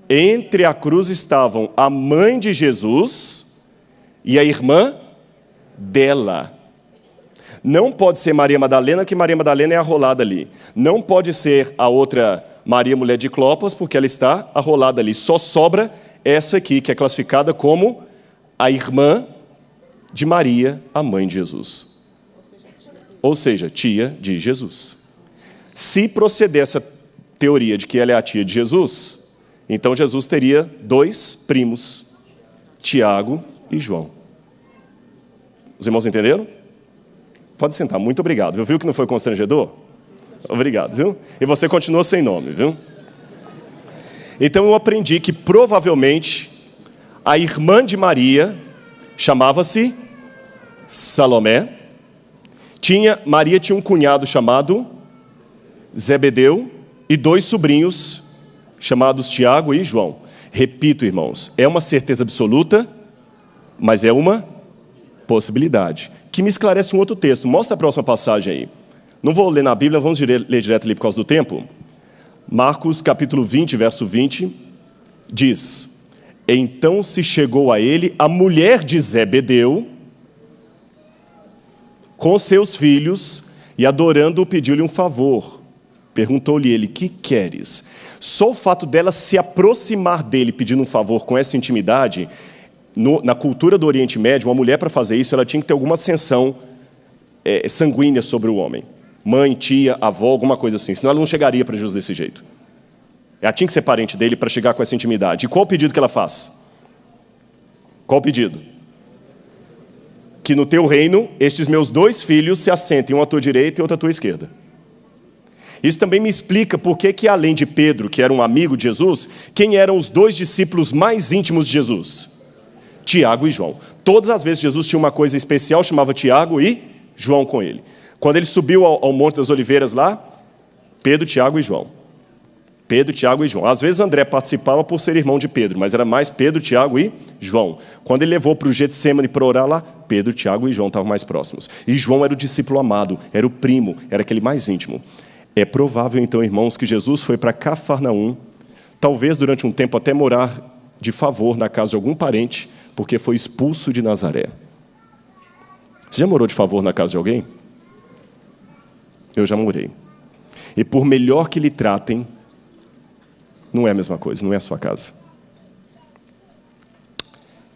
Speaker 1: Entre a cruz estavam a mãe de Jesus e a irmã dela. Não pode ser Maria Madalena, porque Maria Madalena é arrolada ali. Não pode ser a outra Maria, mulher de Clopas, porque ela está arrolada ali. Só sobra essa aqui, que é classificada como a irmã de Maria, a mãe de Jesus. Ou seja, tia de Jesus. Se proceder essa teoria de que ela é a tia de Jesus, então Jesus teria 2 primos, Tiago e João. Os irmãos entenderam? Pode sentar, muito obrigado. Viu que não foi constrangedor? Obrigado, viu? E você continua sem nome, viu? Então eu aprendi que provavelmente a irmã de Maria chamava-se Salomé. Maria tinha um cunhado chamado Zebedeu e 2 sobrinhos chamados Tiago e João. Repito, irmãos, é uma certeza absoluta, mas é uma possibilidade. Que me esclarece um outro texto. Mostra a próxima passagem aí. Não vou ler na Bíblia, vamos ler direto ali por causa do tempo. Marcos capítulo 20, verso 20, diz: Então se chegou a ele a mulher de Zebedeu, com seus filhos, e adorando-o pediu-lhe um favor. Perguntou-lhe ele: que queres? Só o fato dela se aproximar dele pedindo um favor com essa intimidade, na cultura do Oriente Médio, uma mulher para fazer isso, ela tinha que ter alguma ascensão sanguínea sobre o homem. Mãe, tia, avó, alguma coisa assim, senão ela não chegaria para Jesus desse jeito. Ela tinha que ser parente dele para chegar com essa intimidade. E qual o pedido que ela faz? Qual o pedido? Que no teu reino, estes meus 2 filhos se assentem, um à tua direita e outro à tua esquerda. Isso também me explica por que além de Pedro, que era um amigo de Jesus, quem eram os 2 discípulos mais íntimos de Jesus? Tiago e João. Todas as vezes Jesus tinha uma coisa especial, chamava Tiago e João com ele. Quando ele subiu ao Monte das Oliveiras lá, Pedro, Tiago e João. Pedro, Tiago e João. Às vezes André participava por ser irmão de Pedro, mas era mais Pedro, Tiago e João. Quando ele levou para o Getsemane para orar lá, Pedro, Tiago e João estavam mais próximos. E João era o discípulo amado, era o primo, era aquele mais íntimo. É provável então, irmãos, que Jesus foi para Cafarnaum, talvez durante um tempo até morar de favor na casa de algum parente porque foi expulso de Nazaré. Você já morou de favor na casa de alguém? Eu já morei. E por melhor que lhe tratem, não é a mesma coisa, não é a sua casa.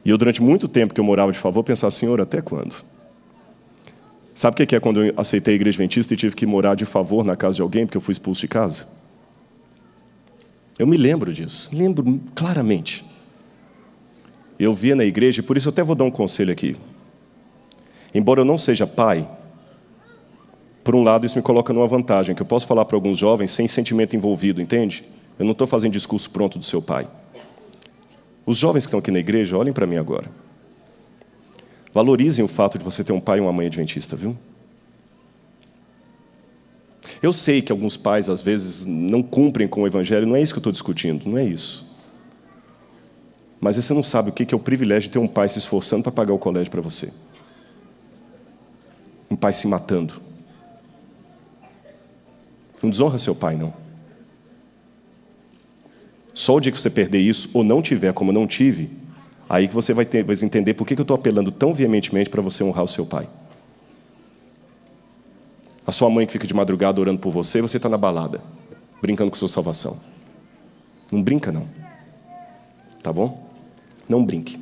Speaker 1: E eu, durante muito tempo que eu morava de favor, pensava, Senhor, até quando? Sabe o que é quando eu aceitei a igreja adventista e tive que morar de favor na casa de alguém porque eu fui expulso de casa? Eu me lembro disso, lembro claramente. Eu via na igreja, e por isso eu até vou dar um conselho aqui. Embora eu não seja pai, por um lado isso me coloca numa vantagem, que eu posso falar para alguns jovens sem sentimento envolvido, entende? Eu não estou fazendo discurso pronto do seu pai. Os jovens que estão aqui na igreja, olhem para mim agora. Valorizem o fato de você ter um pai e uma mãe adventista, viu? Eu sei que alguns pais, às vezes, não cumprem com o evangelho, não é isso que eu estou discutindo, não é isso. Mas você não sabe o que é o privilégio de ter um pai se esforçando para pagar o colégio para você. Um pai se matando. Não desonra seu pai, não. Só o dia que você perder isso, ou não tiver como eu não tive, aí que você vai entender por que eu estou apelando tão veementemente para você honrar o seu pai. A sua mãe que fica de madrugada orando por você, você está na balada, brincando com sua salvação. Não brinca, não. Tá bom? Não brinque.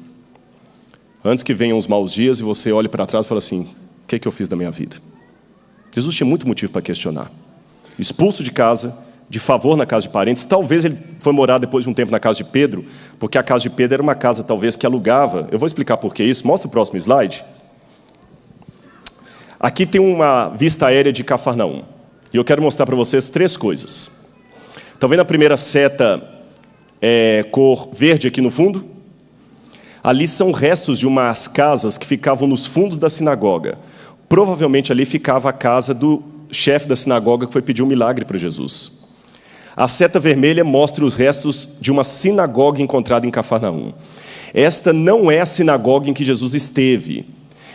Speaker 1: Antes que venham os maus dias e você olhe para trás e fale assim, o que eu fiz da minha vida? Jesus tinha muito motivo para questionar. Expulso de casa, de favor na casa de parentes. Talvez ele foi morar depois de um tempo na casa de Pedro, porque a casa de Pedro era uma casa talvez que alugava. Eu vou explicar por que isso. Mostra o próximo slide. Aqui tem uma vista aérea de Cafarnaum. E eu quero mostrar para vocês 3 coisas. Estão vendo a primeira seta cor verde aqui no fundo? Ali são restos de umas casas que ficavam nos fundos da sinagoga. Provavelmente ali ficava a casa do chefe da sinagoga que foi pedir um milagre para Jesus. A seta vermelha mostra os restos de uma sinagoga encontrada em Cafarnaum. Esta não é a sinagoga em que Jesus esteve.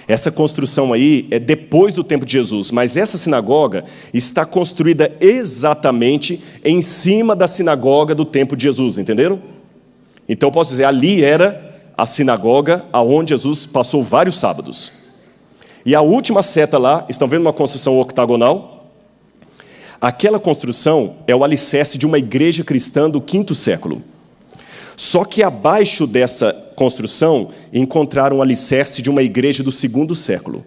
Speaker 1: Essa construção aí é depois do tempo de Jesus, mas essa sinagoga está construída exatamente em cima da sinagoga do tempo de Jesus, entenderam? Então eu posso dizer, ali era a sinagoga aonde Jesus passou vários sábados. E a última seta lá, estão vendo uma construção octagonal? Aquela construção é o alicerce de uma igreja cristã do 5º século. Só que abaixo dessa construção encontraram o alicerce de uma igreja do 2º século.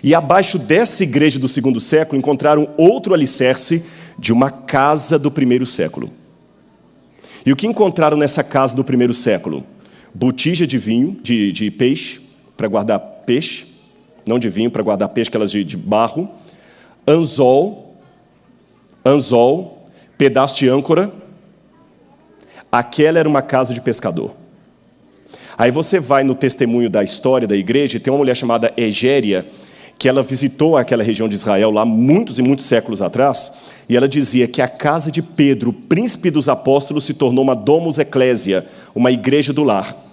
Speaker 1: E abaixo dessa igreja do 2º século encontraram outro alicerce de uma casa do 1º século. E o que encontraram nessa casa do 1º século? Botija de vinho, de peixe, para guardar peixe, não de vinho, para guardar peixe, aquelas de barro, anzol, pedaço de âncora. Aquela era uma casa de pescador. Aí você vai no testemunho da história da igreja, e tem uma mulher chamada Egéria, que ela visitou aquela região de Israel lá muitos e muitos séculos atrás, e ela dizia que a casa de Pedro, príncipe dos apóstolos, se tornou uma domus ecclesia, uma igreja do lar.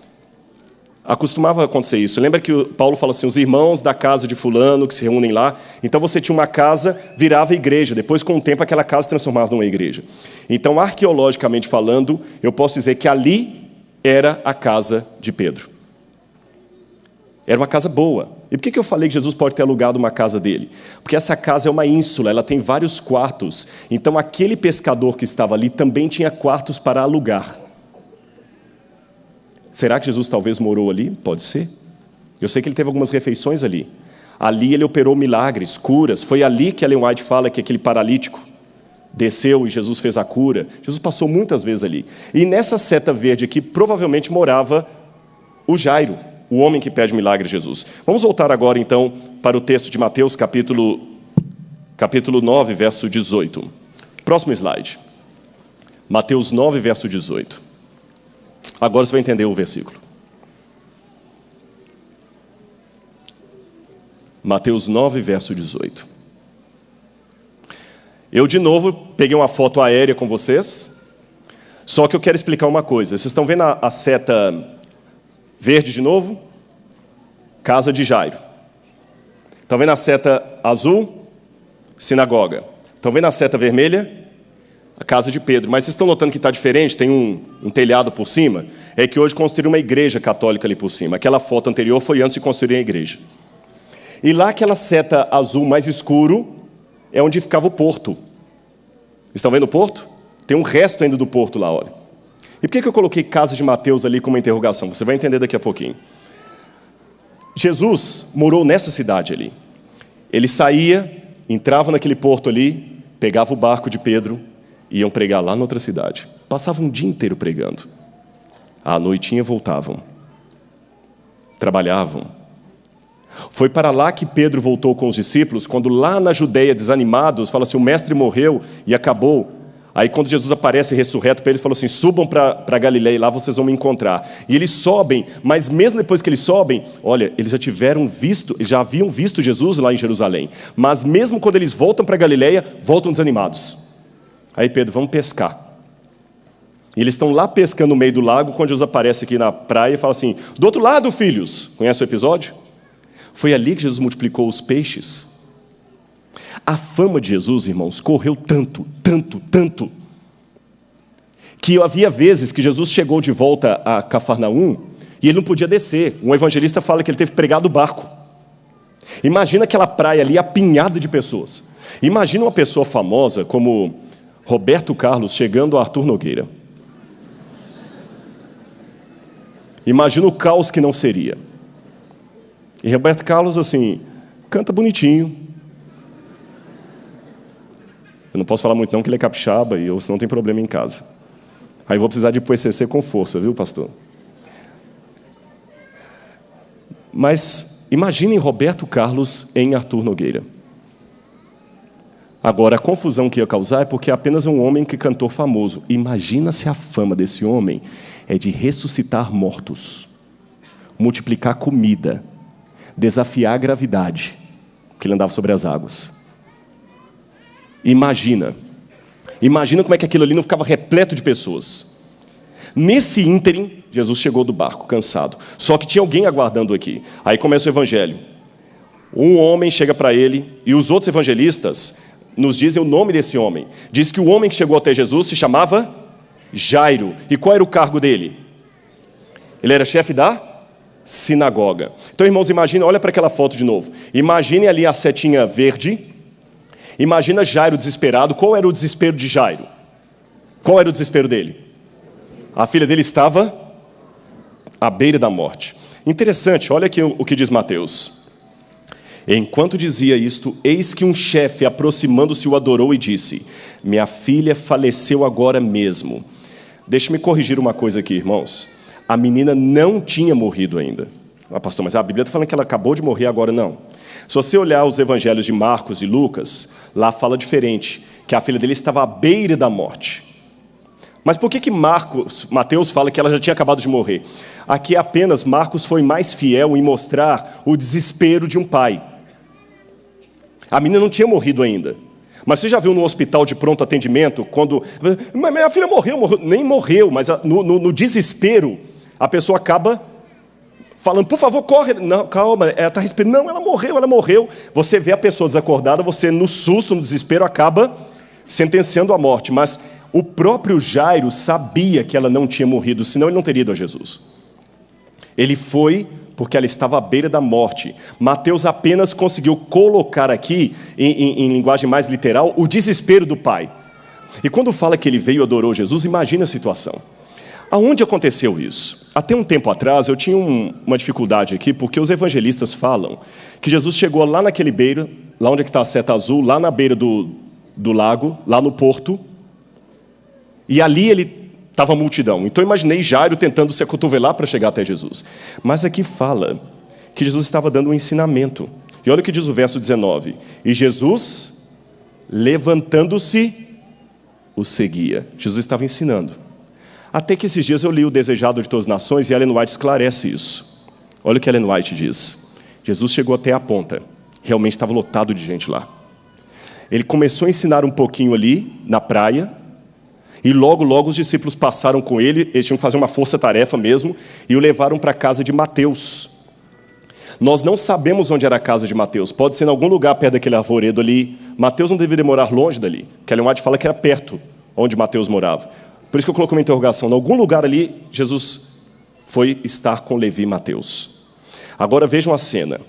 Speaker 1: Acostumava acontecer isso. Lembra que Paulo fala assim, os irmãos da casa de fulano que se reúnem lá. Então você tinha uma casa, virava igreja. Depois, com o tempo, aquela casa se transformava numa igreja. Então, arqueologicamente falando, eu posso dizer que ali era a casa de Pedro. Era uma casa boa. E por que eu falei que Jesus pode ter alugado uma casa dele? Porque essa casa é uma ínsula, ela tem vários quartos. Então, aquele pescador que estava ali também tinha quartos para alugar. Será que Jesus talvez morou ali? Pode ser. Eu sei que ele teve algumas refeições ali. Ali ele operou milagres, curas. Foi ali que Ellen White fala que aquele paralítico desceu e Jesus fez a cura. Jesus passou muitas vezes ali. E nessa seta verde aqui, provavelmente morava o Jairo, o homem que pede milagre a Jesus. Vamos voltar agora, então, para o texto de Mateus, capítulo 9, verso 18. Próximo slide. Mateus 9, verso 18. Agora você vai entender o versículo. Mateus 9, verso 18. Eu, de novo, peguei uma foto aérea com vocês, só que eu quero explicar uma coisa. Vocês estão vendo a seta verde de novo? Casa de Jairo. Estão vendo a seta azul? Sinagoga. Estão vendo a seta vermelha? A casa de Pedro. Mas vocês estão notando que está diferente? Tem um telhado por cima? é que hoje construíram uma igreja católica ali por cima. Aquela foto anterior foi antes de construir a igreja. E lá aquela seta azul mais escuro é onde ficava o porto. Estão vendo o porto? Tem um resto ainda do porto lá, olha. E por que eu coloquei casa de Mateus ali como uma interrogação? Você vai entender daqui a pouquinho. Jesus morou nessa cidade ali. Ele saía, entrava naquele porto ali, pegava o barco de Pedro e iam pregar lá na outra cidade. Passavam um dia inteiro pregando. À noitinha voltavam. Trabalhavam. Foi para lá que Pedro voltou com os discípulos, quando lá na Judeia, desanimados, fala assim, o mestre morreu e acabou. Aí quando Jesus aparece ressurreto para eles, falou assim, subam para Galileia, lá vocês vão me encontrar. E eles sobem, mas mesmo depois que eles sobem, olha, eles já haviam visto Jesus lá em Jerusalém. Mas mesmo quando eles voltam para Galileia, voltam desanimados. Aí Pedro, vamos pescar. E eles estão lá pescando no meio do lago, quando Jesus aparece aqui na praia e fala assim, do outro lado, filhos. Conhece o episódio? Foi ali que Jesus multiplicou os peixes. A fama de Jesus, irmãos, correu tanto, que havia vezes que Jesus chegou de volta a Cafarnaum e ele não podia descer. Um evangelista fala que ele teve que pregar do barco. Imagina aquela praia ali apinhada de pessoas. Imagina uma pessoa famosa como Roberto Carlos chegando a Arthur Nogueira. Imagina o caos que não seria. E Roberto Carlos, assim, canta bonitinho. Eu não posso falar muito não, que ele é capixaba e eu senão tem problema em casa. Aí vou precisar de ir para o ECC com força, viu, pastor? Mas imaginem Roberto Carlos em Arthur Nogueira. Agora, a confusão que ia causar é porque é apenas um homem que cantor famoso. Imagina se a fama desse homem é de ressuscitar mortos, multiplicar comida, desafiar a gravidade, porque ele andava sobre as águas. Imagina como é que aquilo ali não ficava repleto de pessoas. Nesse ínterim, Jesus chegou do barco, cansado. Só que tinha alguém aguardando aqui. Aí começa o evangelho. Um homem chega para ele, e os outros evangelistas nos dizem o nome desse homem. Diz que o homem que chegou até Jesus se chamava Jairo. E qual era o cargo dele? Ele era chefe da sinagoga. Então, irmãos, imagine, olha para aquela foto de novo. Imagine ali a setinha verde. Imagina Jairo desesperado. Qual era o desespero de Jairo? Qual era o desespero dele? A filha dele estava à beira da morte. Interessante, olha aqui o que diz Mateus. Enquanto dizia isto, eis que um chefe, aproximando-se, o adorou e disse, minha filha faleceu agora mesmo. Deixe-me corrigir uma coisa aqui, irmãos. A menina não tinha morrido ainda. Ah, pastor, mas a Bíblia está falando que ela acabou de morrer agora, não. Se você olhar os evangelhos de Marcos e Lucas, lá fala diferente, que a filha dele estava à beira da morte. Mas por que Mateus fala que ela já tinha acabado de morrer? Aqui apenas Marcos foi mais fiel em mostrar o desespero de um pai. A menina não tinha morrido ainda. Mas você já viu no hospital de pronto atendimento, quando... Mas minha filha morreu. Nem morreu, mas no desespero, a pessoa acaba falando, por favor, corre. Não, calma, ela está respirando. Não, ela morreu. Você vê a pessoa desacordada, você no susto, no desespero, acaba sentenciando a morte. Mas o próprio Jairo sabia que ela não tinha morrido, senão ele não teria ido a Jesus. Ele foi porque ela estava à beira da morte. Mateus apenas conseguiu colocar aqui, em linguagem mais literal, o desespero do pai. E quando fala que ele veio e adorou Jesus, imagina a situação. Aonde aconteceu isso? Até um tempo atrás, eu tinha uma dificuldade aqui, porque os evangelistas falam que Jesus chegou lá naquele beira, lá onde está a seta azul, lá na beira do lago, lá no porto, e ali ele estava a multidão. Então eu imaginei Jairo tentando se acotovelar para chegar até Jesus. Mas aqui fala que Jesus estava dando um ensinamento. E olha o que diz o verso 19. E Jesus, levantando-se, o seguia. Jesus estava ensinando. Até que esses dias eu li o Desejado de Todas as Nações e Ellen White esclarece isso. Olha o que Ellen White diz. Jesus chegou até a ponta. Realmente estava lotado de gente lá. Ele começou a ensinar um pouquinho ali, na praia, e logo os discípulos passaram com ele, eles tinham que fazer uma força-tarefa mesmo, e o levaram para a casa de Mateus. Nós não sabemos onde era a casa de Mateus, pode ser em algum lugar perto daquele arvoredo ali. Mateus não deveria morar longe dali, porque Ellen White fala que era perto onde Mateus morava. Por isso que eu coloquei uma interrogação, em algum lugar ali, Jesus foi estar com Levi e Mateus. Agora vejam a cena.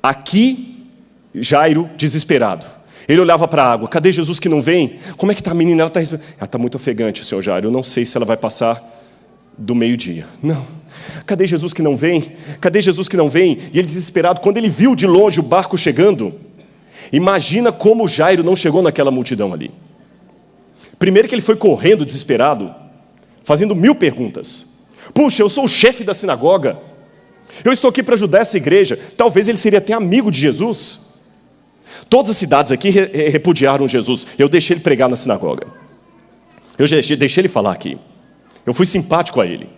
Speaker 1: Aqui, Jairo, desesperado. Ele olhava para a água. Cadê Jesus que não vem? Como é que está a menina? Ela está muito ofegante, senhor Jairo. Eu não sei se ela vai passar do meio-dia. Não. Cadê Jesus que não vem? Cadê Jesus que não vem? E ele desesperado, quando ele viu de longe o barco chegando, imagina como Jairo não chegou naquela multidão ali. Primeiro que ele foi correndo desesperado, fazendo 1000 perguntas. Puxa, eu sou o chefe da sinagoga. Eu estou aqui para ajudar essa igreja. Talvez ele seria até amigo de Jesus. Todas as cidades aqui repudiaram Jesus. Eu deixei ele pregar na sinagoga. Eu deixei ele falar aqui. Eu fui simpático a ele.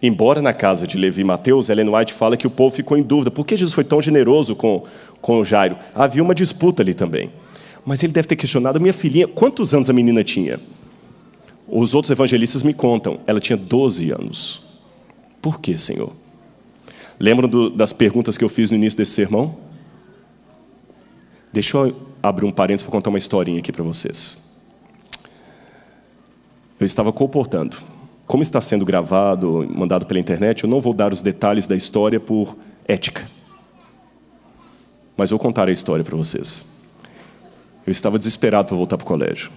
Speaker 1: Embora na casa de Levi e Mateus, Ellen White fala que o povo ficou em dúvida. Por que Jesus foi tão generoso com o Jairo? Havia uma disputa ali também. Mas ele deve ter questionado, minha filhinha, quantos anos a menina tinha? Os outros evangelistas me contam, ela tinha 12 anos. Por que, Senhor? Lembram das perguntas que eu fiz no início desse sermão? Deixa eu abrir um parênteses para contar uma historinha aqui para vocês. Eu estava colportando. Como está sendo gravado, mandado pela internet, eu não vou dar os detalhes da história por ética. Mas vou contar a história para vocês. Eu estava desesperado para voltar para o colégio.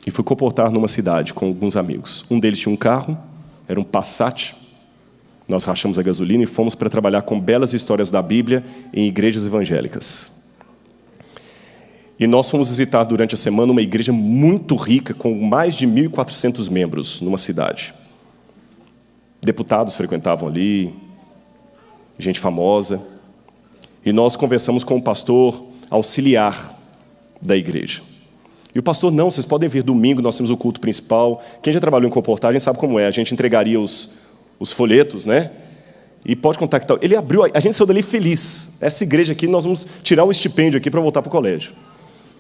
Speaker 1: E fui colportar numa cidade com alguns amigos. Um deles tinha um carro, era um Passat. Nós rachamos a gasolina e fomos para trabalhar com belas histórias da Bíblia em igrejas evangélicas. E nós fomos visitar durante a semana uma igreja muito rica, com mais de 1.400 membros numa cidade. Deputados frequentavam ali, gente famosa. E nós conversamos com o pastor auxiliar da igreja. E o pastor, não, vocês podem vir domingo, nós temos o culto principal. Quem já trabalhou em comportagem sabe como é. A gente entregaria os folhetos, né? E pode contactar. Ele abriu, a gente saiu dali feliz. Essa igreja aqui, nós vamos tirar o estipêndio aqui para voltar para o colégio.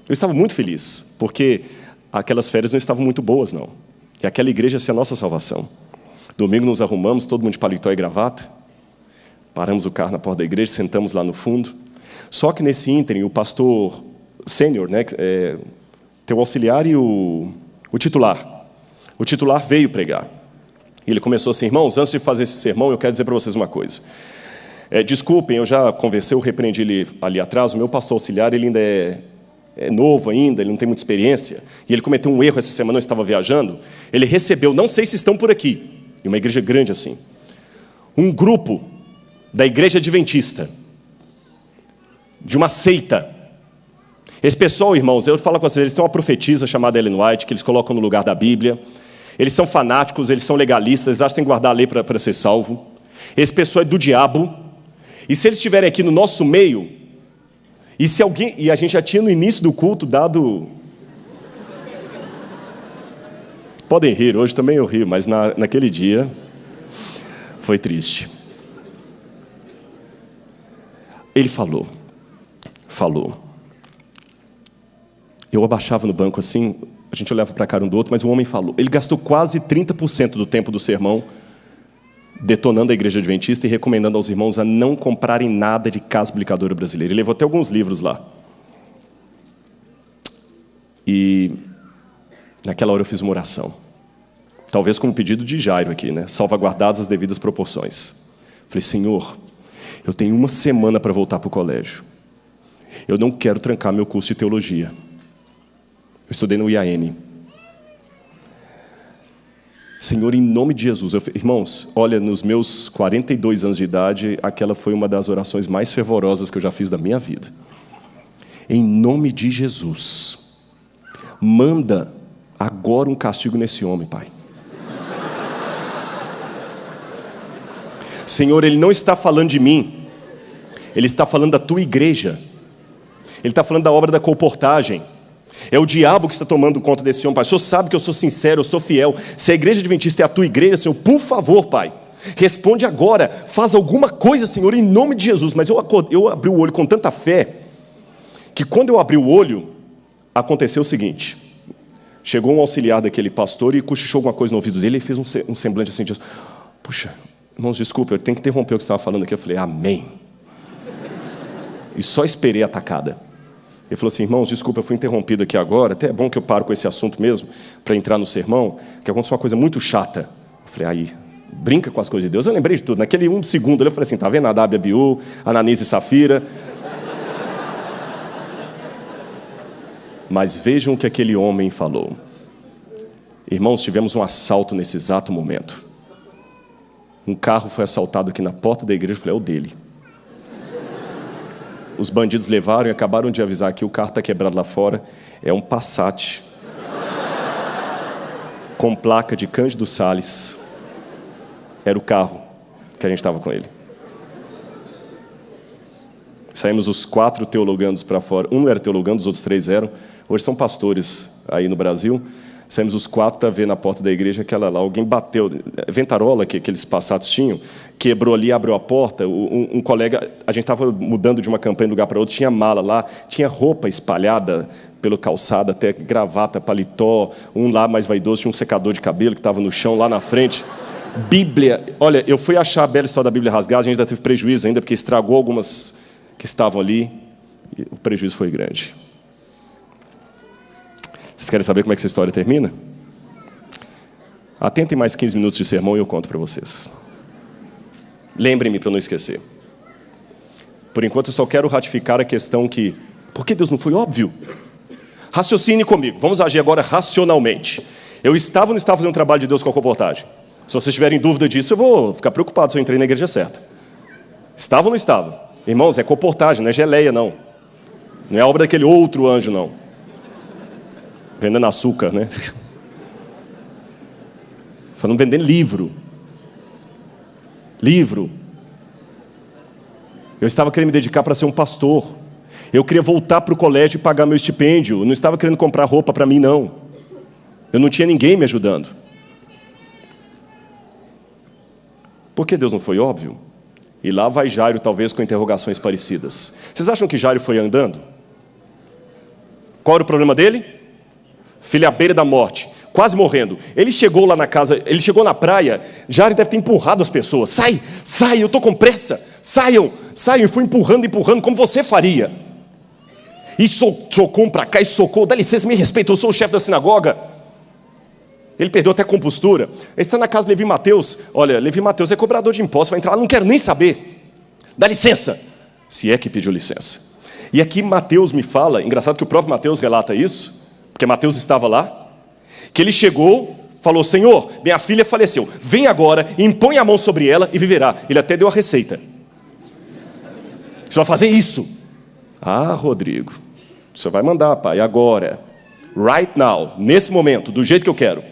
Speaker 1: Eu estava muito feliz, porque aquelas férias não estavam muito boas, não. E aquela igreja ia ser a nossa salvação. Domingo nos arrumamos, todo mundo de paletó e gravata. Paramos o carro na porta da igreja, sentamos lá no fundo. Só que nesse ínterim, o pastor sênior, né, tem o auxiliar e o titular. O titular veio pregar. E ele começou assim, irmãos, antes de fazer esse sermão, eu quero dizer para vocês uma coisa. Desculpem, eu já conversei, eu repreendi ele ali atrás, o meu pastor auxiliar, ele ainda é novo ainda, ele não tem muita experiência, e ele cometeu um erro essa semana, eu estava viajando, ele recebeu, não sei se estão por aqui, em uma igreja grande assim, um grupo da igreja adventista, de uma seita. Esse pessoal, irmãos, eu falo com vocês, eles têm uma profetisa chamada Ellen White, que eles colocam no lugar da Bíblia, eles são fanáticos, eles são legalistas, eles acham que tem que guardar a lei para ser salvo. Esse pessoal é do diabo, e se eles estiverem aqui no nosso meio, e a gente já tinha no início do culto dado... Podem rir, hoje também eu rio, mas naquele dia foi triste. Ele falou. Eu abaixava no banco assim, a gente olhava para a cara um do outro, mas o homem falou. Ele gastou quase 30% do tempo do sermão detonando a igreja adventista e recomendando aos irmãos a não comprarem nada de Casa Publicadora Brasileira. Ele levou até alguns livros lá. E naquela hora eu fiz uma oração. Talvez como pedido de Jairo aqui, né? Salvaguardadas as devidas proporções. Falei, Senhor, eu tenho uma semana para voltar para o colégio. Eu não quero trancar meu curso de teologia. Eu estudei no IAN. Senhor, em nome de Jesus, irmãos, olha, nos meus 42 anos de idade, aquela foi uma das orações mais fervorosas que eu já fiz da minha vida. Em nome de Jesus, manda agora um castigo nesse homem, Pai. Senhor, Ele não está falando de mim, Ele está falando da Tua igreja, Ele está falando da obra da colportagem. É o diabo que está tomando conta desse homem, Pai. O Senhor sabe que eu sou sincero, eu sou fiel. Se a igreja adventista é a tua igreja, Senhor, por favor, Pai, responde agora. Faz alguma coisa, Senhor, em nome de Jesus. Mas eu abri o olho com tanta fé, que quando eu abri o olho, aconteceu o seguinte. Chegou um auxiliar daquele pastor e cochichou alguma coisa no ouvido dele e fez um semblante assim, de, puxa, irmãos, desculpa, eu tenho que interromper o que você estava falando aqui. Eu falei, amém. E só esperei a tacada. Ele falou assim, irmãos, desculpa, eu fui interrompido aqui agora, até é bom que eu paro com esse assunto mesmo, para entrar no sermão, que aconteceu uma coisa muito chata. Eu falei, aí, brinca com as coisas de Deus. Eu lembrei de tudo. Naquele 1 segundo eu falei assim, tá vendo Nadab e Abiú, Ananias e Safira? Mas vejam o que aquele homem falou. Irmãos, tivemos um assalto nesse exato momento. Um carro foi assaltado aqui na porta da igreja. Eu falei, é o dele. Os bandidos levaram e acabaram de avisar que o carro está quebrado lá fora. É um Passat com placa de Cândido Salles. Era o carro que a gente estava com ele. Saímos os 4 teologandos para fora. Um não era teologando, os outros 3 eram. Hoje são pastores aí no Brasil. Saímos os 4 para ver na porta da igreja aquela lá. Alguém bateu, ventarola que aqueles Passatos tinham, quebrou ali, abriu a porta. Um colega, a gente estava mudando de uma campanha de um lugar para outro, tinha mala lá, tinha roupa espalhada pelo calçado, até gravata, paletó. Um lá mais vaidoso tinha um secador de cabelo que estava no chão lá na frente. Bíblia, olha, eu fui achar a bela história da Bíblia rasgada, a gente ainda teve prejuízo ainda, porque estragou algumas que estavam ali, e o prejuízo foi grande. Vocês querem saber como é que essa história termina? Atentem mais 15 minutos de sermão e eu conto para vocês. Lembrem-me para eu não esquecer. Por enquanto eu só quero ratificar a questão que, por que Deus não foi óbvio? Raciocine comigo, vamos agir agora racionalmente. Eu estava ou não estava fazendo o trabalho de Deus com a comportagem? Se vocês tiverem dúvida disso, eu vou ficar preocupado se eu entrei na igreja certa. Estava ou não estava? Irmãos, é comportagem, não é geleia, não. Não é obra daquele outro anjo, não. Vendendo açúcar, né? Falando vendendo livro. Livro. Eu estava querendo me dedicar para ser um pastor. Eu queria voltar para o colégio e pagar meu estipêndio. Eu não estava querendo comprar roupa para mim, não. Eu não tinha ninguém me ajudando. Por que Deus não foi óbvio? E lá vai Jairo, talvez com interrogações parecidas. Vocês acham que Jairo foi andando? Qual era o problema dele? Filho à beira da morte, quase morrendo. Ele chegou lá na casa, ele chegou na praia, Jairo deve ter empurrado as pessoas. Sai, sai, eu estou com pressa. Saiam, saiam. E foi empurrando, como você faria. E socou um para cá, e socou. Dá licença, me respeita, eu sou o chefe da sinagoga. Ele perdeu até a compostura. Ele está na casa de Levi Mateus. Olha, Levi Mateus é cobrador de impostos, vai entrar lá, não quero nem saber. Dá licença. Se é que pediu licença. E aqui Mateus me fala, engraçado que o próprio Mateus relata isso, porque Mateus estava lá, que ele chegou, falou, Senhor, minha filha faleceu, vem agora, impõe a mão sobre ela e viverá. Ele até deu a receita. Você vai fazer isso. Ah, Rodrigo, você vai mandar, pai, agora, right now, nesse momento, do jeito que eu quero.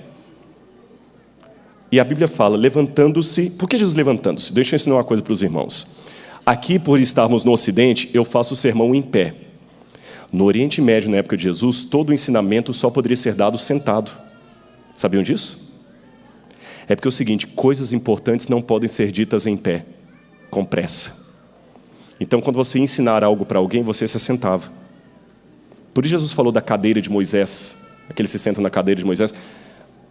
Speaker 1: E a Bíblia fala, levantando-se. Por que Jesus levantando-se? Deixa eu ensinar uma coisa para os irmãos. Aqui, por estarmos no Ocidente, eu faço o sermão em pé. No Oriente Médio, na época de Jesus, todo o ensinamento só poderia ser dado sentado. Sabiam disso? É porque é o seguinte, coisas importantes não podem ser ditas em pé, com pressa. Então, quando você ensinar algo para alguém, você se assentava. Por isso Jesus falou da cadeira de Moisés, aqueles que se sentam na cadeira de Moisés.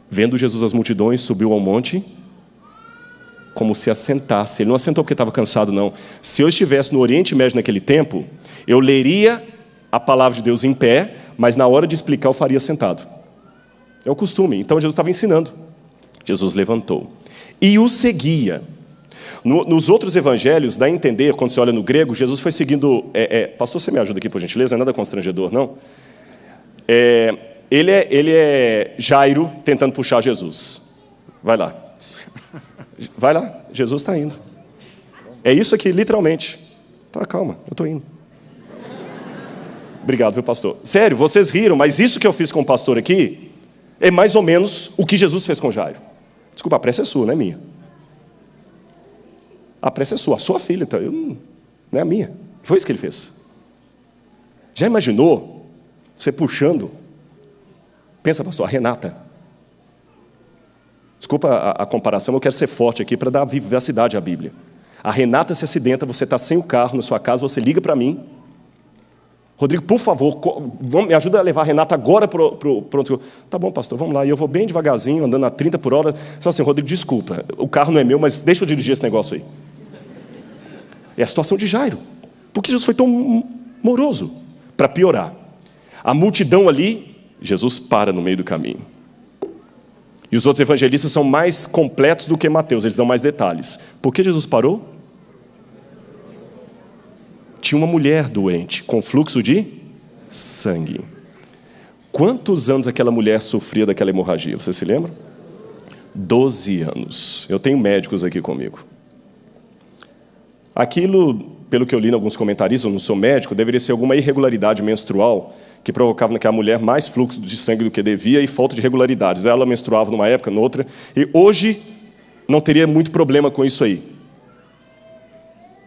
Speaker 1: Vendo Jesus as multidões, subiu ao monte, como se assentasse. Ele não assentou porque estava cansado, não. Se eu estivesse no Oriente Médio naquele tempo, eu leria a palavra de Deus em pé, mas na hora de explicar eu faria sentado. É o costume. Então Jesus estava ensinando. Jesus levantou e o seguia. Nos outros evangelhos, dá a entender, quando você olha no grego, Jesus foi seguindo... pastor, você me ajuda aqui, por gentileza? Não é nada constrangedor, não? Ele é Jairo tentando puxar Jesus. Vai lá. Vai lá, Jesus está indo. É isso aqui, literalmente. Tá, calma, eu estou indo. Obrigado, viu, pastor? Sério, vocês riram, mas isso que eu fiz com o pastor aqui é mais ou menos o que Jesus fez com Jairo. Desculpa, a pressa é sua, não é minha. A pressa é sua, a sua filha, tá? Não é a minha. Foi isso que ele fez. Já imaginou você puxando? Pensa, pastor, a Renata. Desculpa a comparação, eu quero ser forte aqui para dar vivacidade à Bíblia. A Renata se acidenta, você está sem o carro na sua casa, você liga para mim. Rodrigo, por favor, me ajuda a levar a Renata agora para o... Tá bom, pastor, vamos lá. E eu vou bem devagarzinho, andando a 30 por hora. Só assim, Rodrigo, desculpa, o carro não é meu, mas deixa eu dirigir esse negócio aí. É a situação de Jairo. Por que Jesus foi tão moroso? Para piorar. A multidão ali, Jesus para no meio do caminho. E os outros evangelistas são mais completos do que Mateus, eles dão mais detalhes. Por que Jesus parou? Tinha uma mulher doente, com fluxo de sangue. Quantos anos aquela mulher sofria daquela hemorragia? Você se lembra? 12 anos. Eu tenho médicos aqui comigo. Aquilo, pelo que eu li em alguns comentaristas, eu não sou médico, deveria ser alguma irregularidade menstrual que provocava naquela mulher mais fluxo de sangue do que devia e falta de regularidades. Ela menstruava numa época, noutra, e hoje não teria muito problema com isso aí.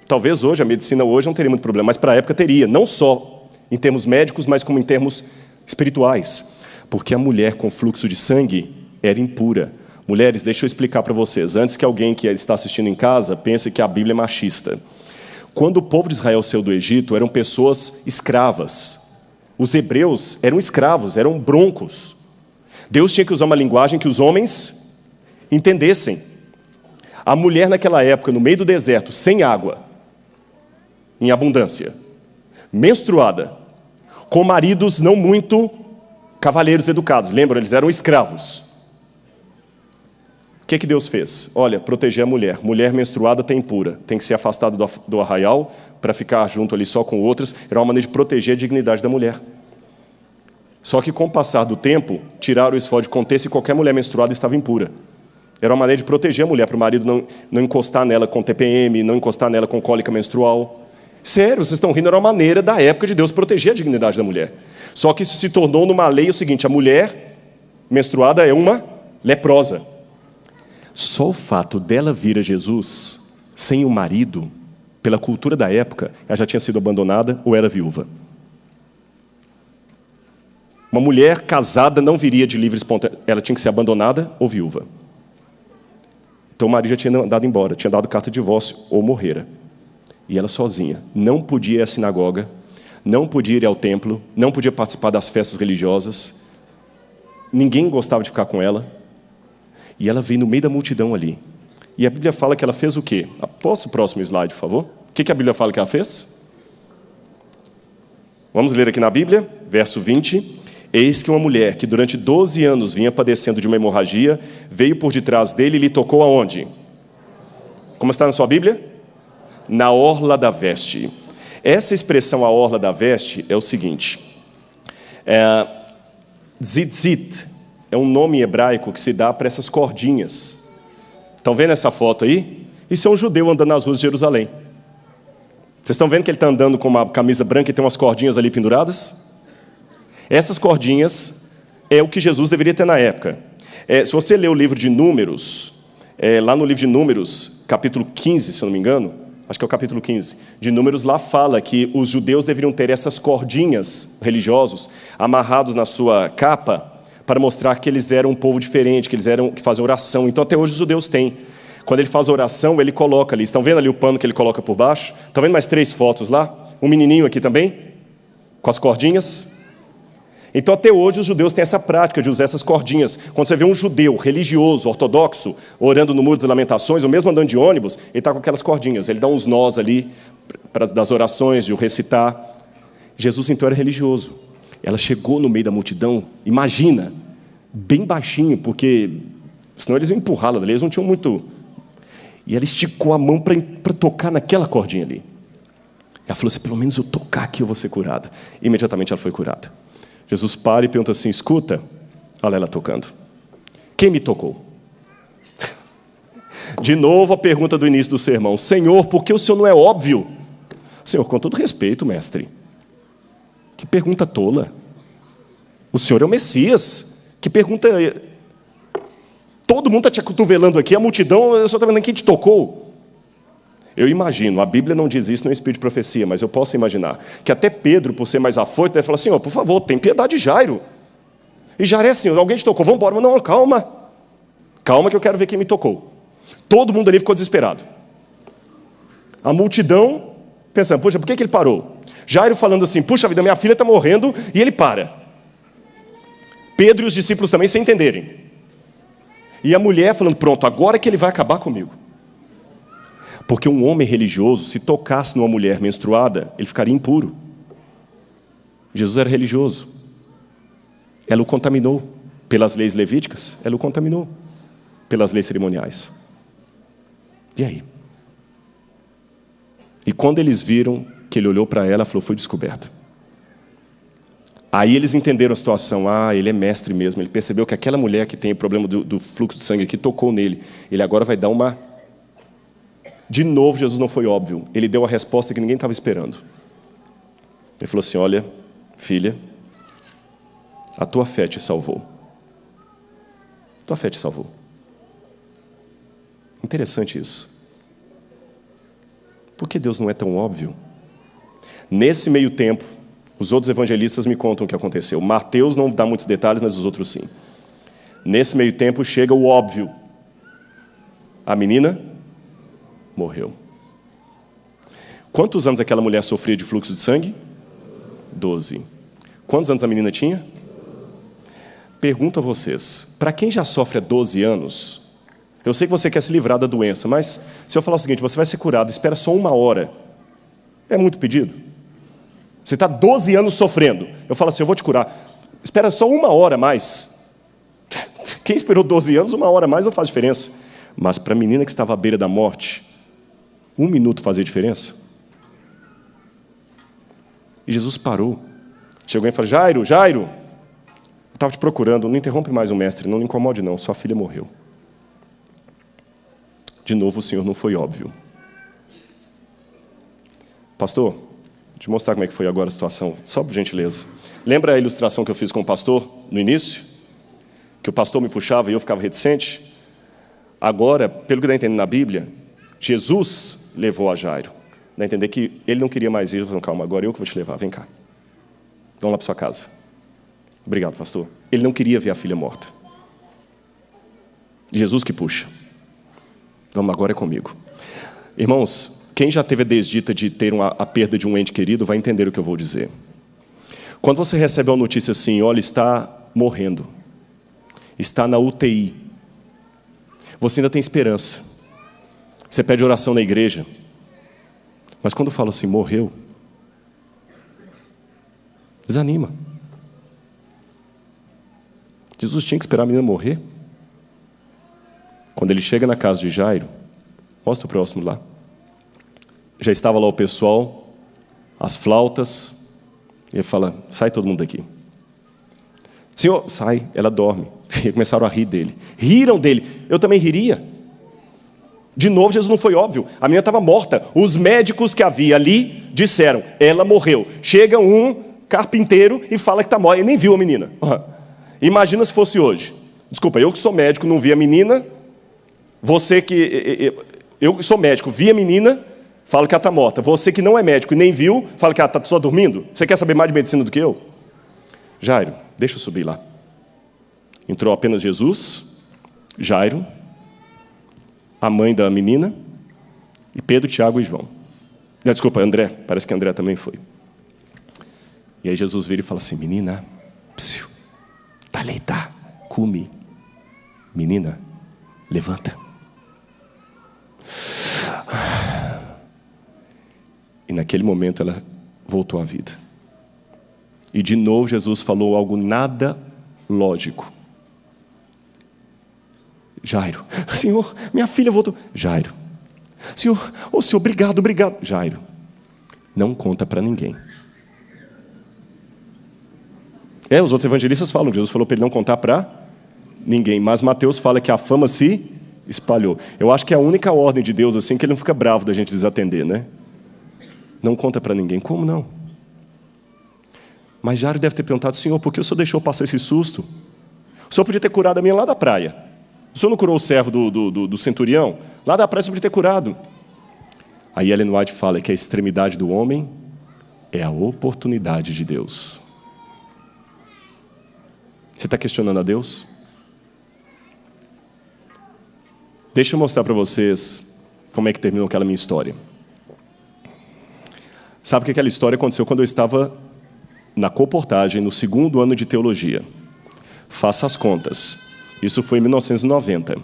Speaker 1: Talvez hoje, a medicina hoje não teria muito problema, mas para a época teria, não só em termos médicos, mas como em termos espirituais. Porque a mulher com fluxo de sangue era impura. Mulheres, deixa eu explicar para vocês, antes que alguém que está assistindo em casa pense que a Bíblia é machista. Quando o povo de Israel saiu do Egito, eram pessoas escravas. Os hebreus eram escravos, eram broncos. Deus tinha que usar uma linguagem que os homens entendessem. A mulher naquela época, no meio do deserto, sem água, em abundância, menstruada, com maridos não muito cavalheiros educados. Lembram? Eles eram escravos. O que Deus fez? Olha, proteger a mulher. Mulher menstruada tem impura. Tem que ser afastada do arraial para ficar junto ali só com outras. Era uma maneira de proteger a dignidade da mulher. Só que com o passar do tempo, tiraram o esfó de contexto e qualquer mulher menstruada estava impura. Era uma maneira de proteger a mulher, para o marido não encostar nela com TPM, não encostar nela com cólica menstrual. Sério, vocês estão rindo, era uma maneira da época de Deus proteger a dignidade da mulher. Só que isso se tornou numa lei o seguinte, a mulher menstruada é uma leprosa. Só o fato dela vir a Jesus sem o marido, pela cultura da época, ela já tinha sido abandonada ou era viúva. Uma mulher casada não viria de livre espontânea, ela tinha que ser abandonada ou viúva. Então o marido já tinha andado embora, tinha dado carta de divórcio ou morrera. E ela sozinha, não podia ir à sinagoga, não podia ir ao templo, não podia participar das festas religiosas, ninguém gostava de ficar com ela. E ela veio no meio da multidão ali. E a Bíblia fala que ela fez o quê? Posso o próximo slide, por favor? O que a Bíblia fala que ela fez? Vamos ler aqui na Bíblia, verso 20. Eis que uma mulher que durante 12 anos vinha padecendo de uma hemorragia, veio por detrás dele e lhe tocou aonde? Como está na sua Bíblia? Na orla da veste. Essa expressão, a orla da veste, é o seguinte. Tzitzit é um nome hebraico que se dá para essas cordinhas. Estão vendo essa foto aí? Isso é um judeu andando nas ruas de Jerusalém. Vocês estão vendo que ele está andando com uma camisa branca e tem umas cordinhas ali penduradas? Essas cordinhas é o que Jesus deveria ter na época. Se você ler o livro de Números, lá no livro de Números, capítulo 15, se eu não me engano, acho que é o capítulo 15, de Números, lá fala que os judeus deveriam ter essas cordinhas religiosos amarrados na sua capa para mostrar que eles eram um povo diferente, que faziam oração. Então até hoje os judeus têm. Quando ele faz oração, ele coloca ali. Estão vendo ali o pano que ele coloca por baixo? Estão vendo mais 3 fotos lá? Um menininho aqui também, com as cordinhas. Então até hoje os judeus têm essa prática de usar essas cordinhas. Quando você vê um judeu religioso, ortodoxo, orando no Muro das Lamentações, ou mesmo andando de ônibus, ele está com aquelas cordinhas. Ele dá uns nós ali, das orações, de o recitar. Jesus então era religioso. Ela chegou no meio da multidão, imagina, bem baixinho, porque senão eles iam empurrá-la dali, eles não tinham muito. E ela esticou a mão para tocar naquela cordinha ali. Ela falou assim, pelo menos eu tocar aqui eu vou ser curada. Imediatamente ela foi curada. Jesus para e pergunta assim, escuta, olha ela tocando. Quem me tocou? De novo a pergunta do início do sermão. Senhor, por que o Senhor não é óbvio? Senhor, com todo respeito, mestre. Que pergunta tola. O Senhor é o Messias. Que pergunta... Todo mundo está te acotovelando aqui, a multidão, eu só estou vendo quem te tocou. Eu imagino, a Bíblia não diz isso no espírito de profecia, mas eu posso imaginar, que até Pedro, por ser mais afoito, deve falar assim, por favor, tem piedade de Jairo. E Jairo é assim, alguém te tocou, vamos embora. Não, calma. Calma que eu quero ver quem me tocou. Todo mundo ali ficou desesperado. A multidão, pensando, puxa, por que ele parou? Jairo falando assim, puxa vida, minha filha está morrendo, e ele para. Pedro e os discípulos também sem entenderem. E a mulher falando, pronto, agora que ele vai acabar comigo. Porque um homem religioso, se tocasse numa mulher menstruada, ele ficaria impuro. Jesus era religioso. Ela o contaminou. Pelas leis levíticas, ela o contaminou. Pelas leis cerimoniais. E aí? E quando eles viram que ele olhou para ela, ela falou, foi descoberta. Aí eles entenderam a situação. Ele é mestre mesmo. Ele percebeu que aquela mulher que tem o problema do fluxo de sangue aqui tocou nele. Ele agora vai dar uma... De novo, Jesus não foi óbvio. Ele deu a resposta que ninguém estava esperando. Ele falou assim, olha, filha, a tua fé te salvou. A tua fé te salvou. Interessante isso. Por que Deus não é tão óbvio? Nesse meio tempo, os outros evangelistas me contam o que aconteceu. Mateus não dá muitos detalhes, mas os outros sim. Nesse meio tempo chega o óbvio. A menina morreu. Quantos anos aquela mulher sofria de fluxo de sangue? 12. Quantos anos a menina tinha? Pergunto a vocês, para quem já sofre há 12 anos, eu sei que você quer se livrar da doença, mas se eu falar o seguinte, você vai ser curado, espera só 1 hora. É muito pedido? Você está 12 anos sofrendo. Eu falo assim, eu vou te curar. Espera só 1 hora a mais. Quem esperou 12 anos, 1 hora a mais não faz diferença. Mas para a menina que estava à beira da morte, 1 minuto fazia diferença. E Jesus parou. Chegou e falou, Jairo, eu estava te procurando, não interrompe mais o mestre, não me incomode não, sua filha morreu. De novo o Senhor não foi óbvio. Pastor, vou te mostrar como é que foi agora a situação, só por gentileza. Lembra a ilustração que eu fiz com o pastor no início? Que o pastor me puxava e eu ficava reticente? Agora, pelo que dá a entender na Bíblia, Jesus levou a Jairo. Dá a entender que ele não queria mais ir. Ele falou, calma, agora eu que vou te levar, vem cá. Vamos lá para sua casa. Obrigado, pastor. Ele não queria ver a filha morta. Jesus que puxa. Vamos, agora é comigo. Irmãos, quem já teve a desdita de ter a perda de um ente querido vai entender o que eu vou dizer. Quando você recebe uma notícia assim, olha, está morrendo, está na UTI, você ainda tem esperança. Você pede oração na igreja. Mas quando fala assim, morreu, desanima. Jesus tinha que esperar a menina morrer. Quando ele chega na casa de Jairo, mostra o próximo lá. Já estava lá o pessoal, as flautas. Ele fala, sai todo mundo daqui. Senhor, sai, ela dorme. E começaram a rir dele. Riram dele. Eu também riria. De novo, Jesus não foi óbvio. A menina estava morta. Os médicos que havia ali disseram, ela morreu. Chega um carpinteiro e fala que está morta. Ele nem viu a menina. Imagina se fosse hoje. Desculpa, eu que sou médico, não vi a menina. Você que... Eu que sou médico, vi a menina, falo que ela está morta. Você que não é médico e nem viu, fala que ela está só dormindo. Você quer saber mais de medicina do que eu? Jairo, deixa eu subir lá. Entrou apenas Jesus, Jairo, a mãe da menina, e Pedro, Tiago e João. Desculpa, André, parece que André também foi. E aí Jesus vira e fala assim, menina, psiu, taleita, cumi. Menina, levanta. E naquele momento ela voltou à vida. E de novo Jesus falou algo nada lógico. Jairo, Senhor, minha filha voltou. Jairo, Senhor, Senhor, obrigado. Jairo, não conta para ninguém. Os outros evangelistas falam, Jesus falou para ele não contar para ninguém. Mas Mateus fala que a fama se espalhou. Eu acho que é a única ordem de Deus assim que ele não fica bravo da gente desatender, né? Não conta para ninguém. Como não? Mas Jairo deve ter perguntado, Senhor, por que o Senhor deixou passar esse susto? O Senhor podia ter curado a minha lá da praia. O Senhor não curou o servo do centurião? Lá da praia o Senhor podia ter curado. Aí Ellen White fala que a extremidade do homem é a oportunidade de Deus. Você está questionando a Deus? Deixa eu mostrar para vocês como é que terminou aquela minha história. Sabe que aquela história aconteceu quando eu estava na coportagem, no 2º ano de teologia. Faça as contas. Isso foi em 1990.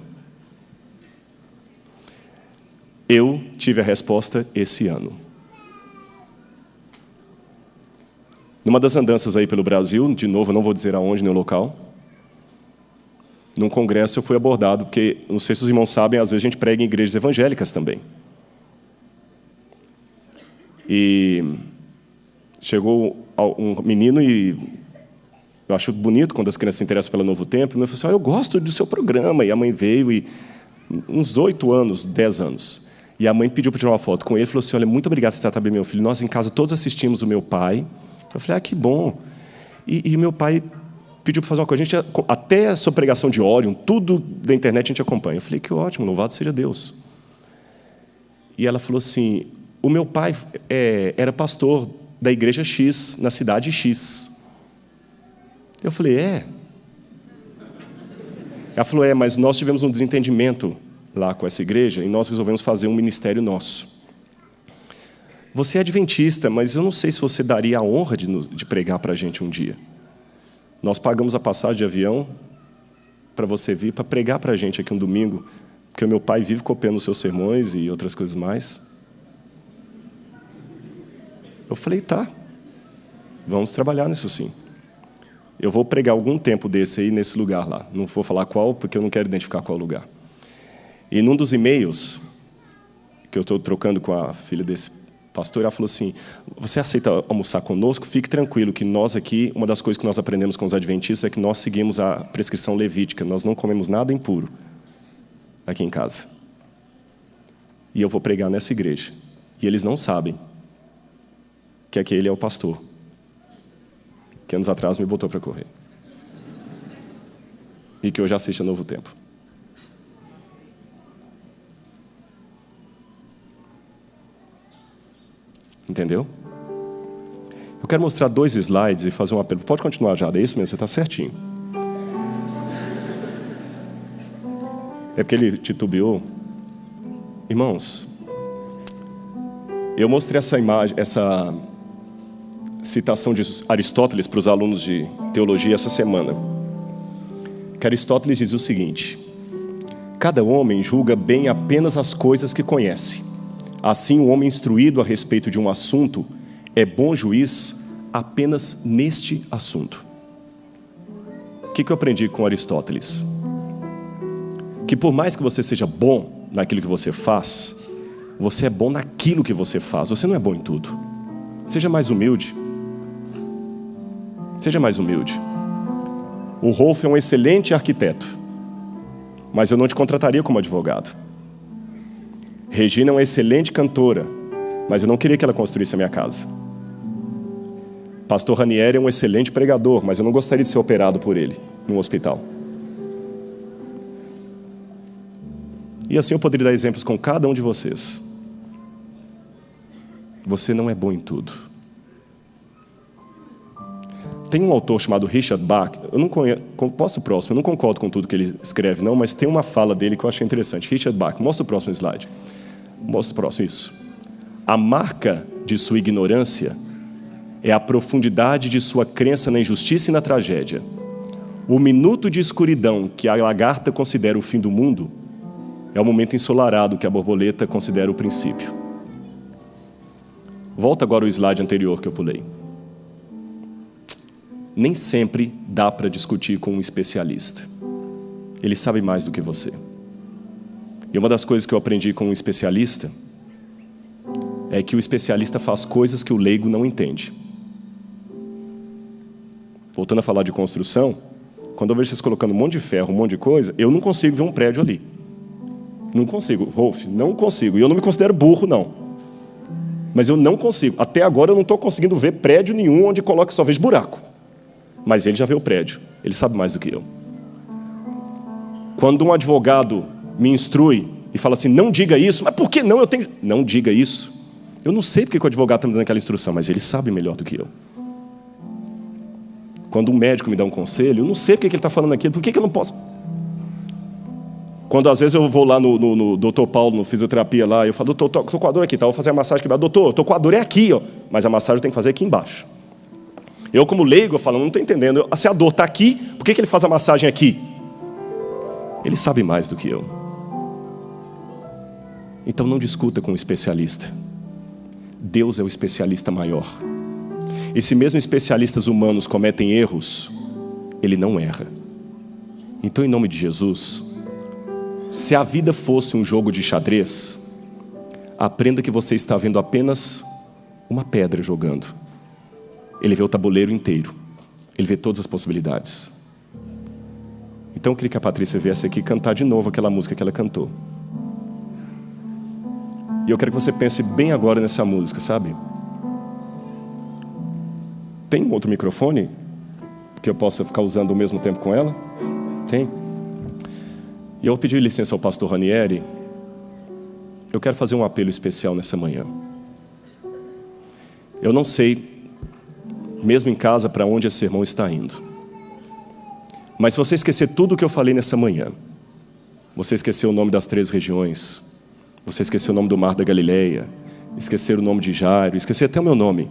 Speaker 1: Eu tive a resposta esse ano. Numa das andanças aí pelo Brasil, de novo, eu não vou dizer aonde nem o local, num congresso eu fui abordado, porque, não sei se os irmãos sabem, às vezes a gente prega em igrejas evangélicas também. E chegou um menino e eu acho bonito quando as crianças se interessam pelo Novo Tempo. E ele falou assim, eu gosto do seu programa. E a mãe veio, e uns 8 anos, 10 anos. E a mãe pediu para tirar uma foto com ele e falou assim, olha, muito obrigado por tratar bem meu filho. Nós em casa todos assistimos o meu pai. Eu falei, que bom. E meu pai pediu para fazer uma coisa. A gente, até a sua pregação de Orion, tudo da internet a gente acompanha. Eu falei, que ótimo, louvado seja Deus. E ela falou assim, o meu pai era pastor da igreja X, na cidade X. Eu falei, Ela falou, mas nós tivemos um desentendimento lá com essa igreja e nós resolvemos fazer um ministério nosso. Você é adventista, mas eu não sei se você daria a honra de pregar para a gente um dia. Nós pagamos a passagem de avião para você vir, para pregar para a gente aqui um domingo, porque o meu pai vive copiando os seus sermões e outras coisas mais. Eu falei, tá, vamos trabalhar nisso sim. Eu vou pregar algum tempo desse aí, nesse lugar lá. Não vou falar qual, porque eu não quero identificar qual lugar. E num dos e-mails que eu estou trocando com a filha desse pastor, ela falou assim, você aceita almoçar conosco? Fique tranquilo que nós aqui, uma das coisas que nós aprendemos com os adventistas é que nós seguimos a prescrição levítica. Nós não comemos nada impuro aqui em casa. E eu vou pregar nessa igreja. E eles não sabem que aquele é o pastor que anos atrás me botou para correr. E que hoje assiste a Novo Tempo. Entendeu? Eu quero mostrar 2 slides e fazer um apelo. Pode continuar, Jada, é isso mesmo, você está certinho. É porque ele titubeou. Irmãos, eu mostrei essa imagem, essa citação de Aristóteles para os alunos de teologia essa semana. Que Aristóteles dizia o seguinte, cada homem julga bem apenas as coisas que conhece. Assim, o homem instruído a respeito de um assunto é bom juiz apenas neste assunto. O que eu aprendi com Aristóteles? Que por mais que você seja bom naquilo que você faz, você é bom naquilo que você faz. Você não é bom em tudo. Seja mais humilde. Seja mais humilde. O Rolf é um excelente arquiteto, mas eu não te contrataria como advogado. Regina é uma excelente cantora, mas eu não queria que ela construísse a minha casa. Pastor Ranieri é um excelente pregador, mas eu não gostaria de ser operado por ele num hospital. E assim eu poderia dar exemplos com cada um de vocês. Você não é bom em tudo. Tem um autor chamado Richard Bach, eu não conheço, posso o próximo, eu não concordo com tudo que ele escreve não, mas tem uma fala dele que eu achei interessante. Richard Bach, mostra o próximo slide. Mostra o próximo, isso. A marca de sua ignorância é a profundidade de sua crença na injustiça e na tragédia. O minuto de escuridão que a lagarta considera o fim do mundo é o momento ensolarado que a borboleta considera o princípio. Volta agora ao slide anterior que eu pulei. Nem sempre dá para discutir com um especialista. Ele sabe mais do que você. E uma das coisas que eu aprendi com um especialista é que o especialista faz coisas que o leigo não entende. Voltando a falar de construção, quando eu vejo vocês colocando um monte de ferro, um monte de coisa, eu não consigo ver um prédio ali. Não consigo, Rolf, não consigo. E eu não me considero burro, não. Mas eu não consigo. Até agora eu não estou conseguindo ver prédio nenhum onde coloca só vejo buraco. Mas ele já vê o prédio. Ele sabe mais do que eu. Quando um advogado me instrui e fala assim, não diga isso, mas por que não? Eu tenho... Não diga isso. Eu não sei porque o advogado está me dando aquela instrução, mas ele sabe melhor do que eu. Quando um médico me dá um conselho, eu não sei porque ele está falando aquilo, por que eu não posso? Quando às vezes eu vou lá no Dr. Paulo, no fisioterapia lá, eu falo, doutor, estou com a dor aqui, tá? Vou fazer a massagem aqui. Doutor, estou com a dor é aqui, ó. Mas a massagem eu tenho que fazer aqui embaixo. Eu, como leigo, eu falo, não estou entendendo. Se a dor está aqui, por que ele faz a massagem aqui? Ele sabe mais do que eu. Então não discuta com um especialista. Deus é o especialista maior. E se mesmo especialistas humanos cometem erros, Ele não erra. Então, em nome de Jesus, se a vida fosse um jogo de xadrez, aprenda que você está vendo apenas uma pedra jogando. Ele vê o tabuleiro inteiro. Ele vê todas as possibilidades. Então eu queria que a Patrícia viesse aqui cantar de novo aquela música que ela cantou. E eu quero que você pense bem agora nessa música, sabe? Tem um outro microfone que eu possa ficar usando ao mesmo tempo com ela? Tem? E eu pedi licença ao pastor Ranieri. Eu quero fazer um apelo especial nessa manhã. Eu não sei, mesmo em casa, para onde esse sermão está indo. Mas se você esquecer tudo o que eu falei nessa manhã, você esqueceu o nome das 3 regiões, você esqueceu o nome do Mar da Galileia, esquecer o nome de Jairo, esquecer até o meu nome.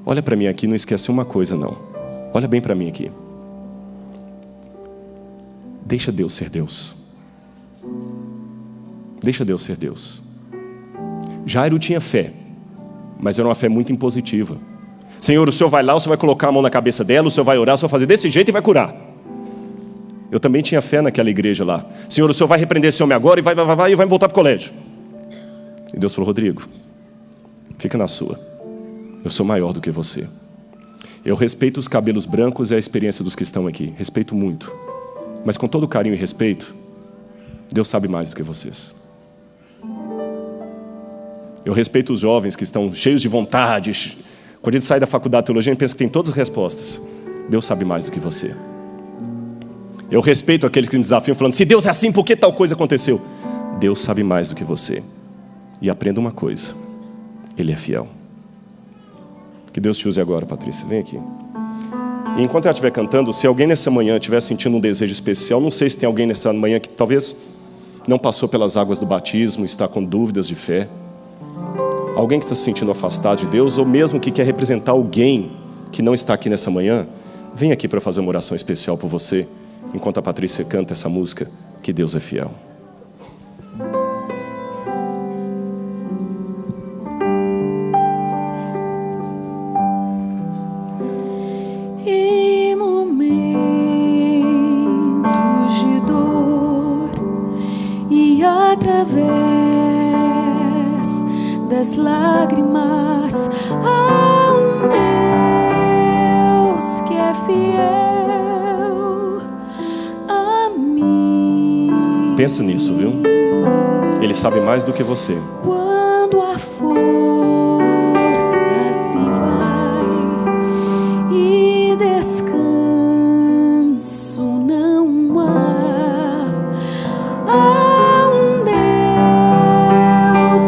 Speaker 1: Olha para mim aqui, não esquece uma coisa não. Olha bem para mim aqui. Deixa Deus ser Deus. Deixa Deus ser Deus. Jairo tinha fé, mas era uma fé muito impositiva. Senhor, o Senhor vai lá, o Senhor vai colocar a mão na cabeça dela, o Senhor vai orar, o Senhor vai fazer desse jeito e vai curar. Eu também tinha fé naquela igreja lá. Senhor, o Senhor vai repreender esse homem agora e vai voltar para o colégio. E Deus falou, Rodrigo, fica na sua. Eu sou maior do que você. Eu respeito os cabelos brancos e a experiência dos que estão aqui. Respeito muito. Mas com todo carinho e respeito, Deus sabe mais do que vocês. Eu respeito os jovens que estão cheios de vontade. Quando a gente sai da faculdade de teologia, a gente pensa que tem todas as respostas. Deus sabe mais do que você. Eu respeito aqueles que me desafiam falando, se Deus é assim, por que tal coisa aconteceu? Deus sabe mais do que você. E aprenda uma coisa, Ele é fiel. Que Deus te use agora, Patrícia, vem aqui. E enquanto ela estiver cantando, se alguém nessa manhã estiver sentindo um desejo especial, não sei se tem alguém nessa manhã que talvez não passou pelas águas do batismo, está com dúvidas de fé, alguém que está se sentindo afastado de Deus, ou mesmo que quer representar alguém que não está aqui nessa manhã, vem aqui para fazer uma oração especial por você, enquanto a Patrícia canta essa música, que Deus é fiel.
Speaker 3: Em momentos de dor e através das lágrimas, há um Deus que é fiel a mim.
Speaker 1: Pensa nisso, viu? Ele sabe mais do que você.
Speaker 3: Quando a força se vai e descanso não há, há um Deus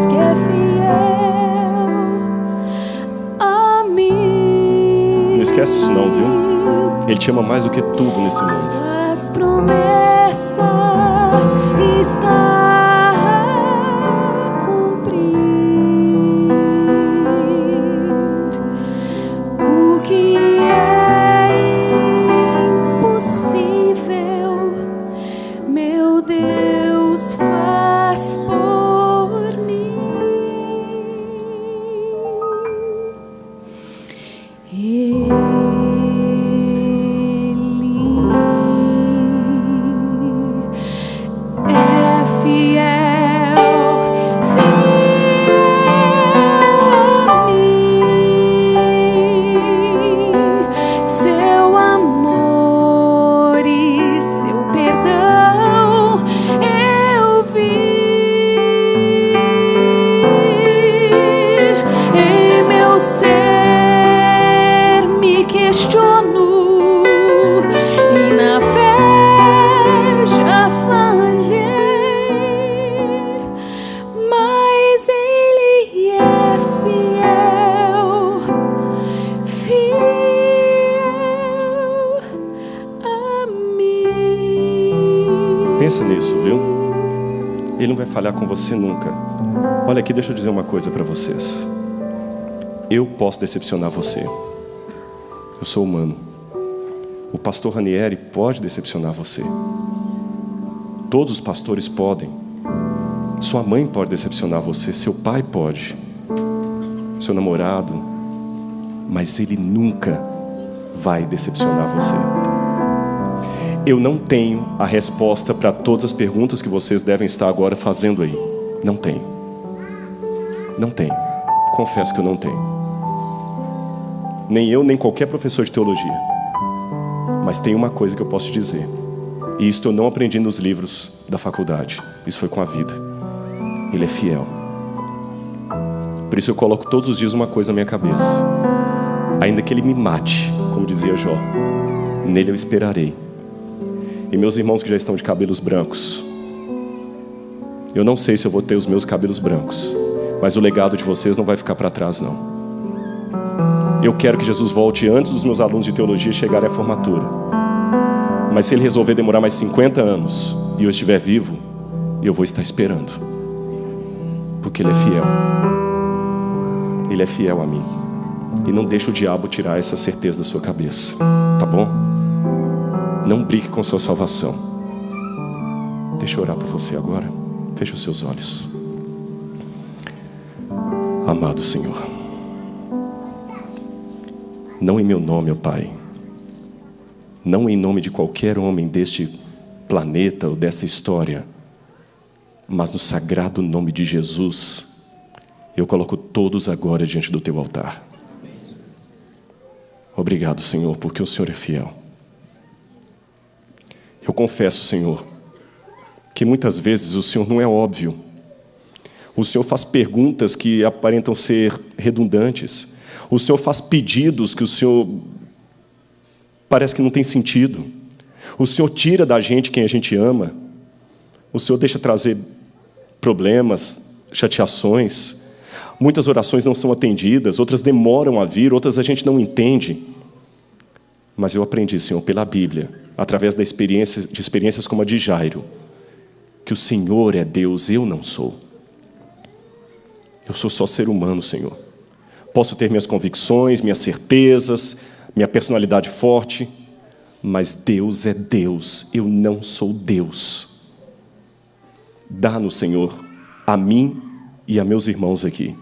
Speaker 3: que é fiel a mim.
Speaker 1: Não esquece isso não, viu? Ele te ama mais do que tudo nesse mundo.
Speaker 3: As promessas está a cumprir. O que é impossível, meu Deus faz por mim. É fiel, fiel a mim. Seu amor e seu perdão eu vi em meu ser. Me questiono e na fé já falhei, mas Ele é fiel, fiel a mim.
Speaker 1: Pensa nisso, viu? Ele não vai falhar com você nunca. Olha aqui, deixa eu dizer uma coisa para vocês. Eu posso decepcionar você. Eu sou humano. O pastor Ranieri pode decepcionar você. Todos os pastores podem. Sua mãe pode decepcionar você. Seu pai pode. Seu namorado. Mas ele nunca vai decepcionar você. Eu não tenho a resposta para todas as perguntas que vocês devem estar agora fazendo aí. Não tenho. Não tenho. Confesso que eu não tenho. Nem eu, nem qualquer professor de teologia. Mas tem uma coisa que eu posso dizer. E isto eu não aprendi nos livros da faculdade. Isso foi com a vida. Ele é fiel. Por isso eu coloco todos os dias uma coisa na minha cabeça. Ainda que ele me mate, como dizia Jó, nele eu esperarei. E meus irmãos que já estão de cabelos brancos, eu não sei se eu vou ter os meus cabelos brancos, mas o legado de vocês não vai ficar para trás, não. Eu quero que Jesus volte antes dos meus alunos de teologia chegarem à formatura. Mas se ele resolver demorar mais 50 anos e eu estiver vivo, eu vou estar esperando. Porque ele é fiel. Ele é fiel a mim. E não deixa o diabo tirar essa certeza da sua cabeça. Tá bom? Não brinque com sua salvação. Deixa eu orar por você agora. Feche os seus olhos. Amado Senhor, não em meu nome, ó Pai, não em nome de qualquer homem deste planeta ou desta história, mas no sagrado nome de Jesus, eu coloco todos agora diante do Teu altar. Obrigado, Senhor, porque o Senhor é fiel. Eu confesso, Senhor, que muitas vezes o Senhor não é óbvio. O Senhor faz perguntas que aparentam ser redundantes. O Senhor faz pedidos que o Senhor parece que não tem sentido. O Senhor tira da gente quem a gente ama. O Senhor deixa trazer problemas, chateações. Muitas orações não são atendidas, outras demoram a vir, outras a gente não entende. Mas eu aprendi, Senhor, pela Bíblia, através de experiências como a de Jairo, que o Senhor é Deus, eu não sou. Eu sou só ser humano, Senhor. Posso ter minhas convicções, minhas certezas, minha personalidade forte, mas Deus é Deus, eu não sou Deus. Dá-nos, Senhor, a mim e a meus irmãos aqui,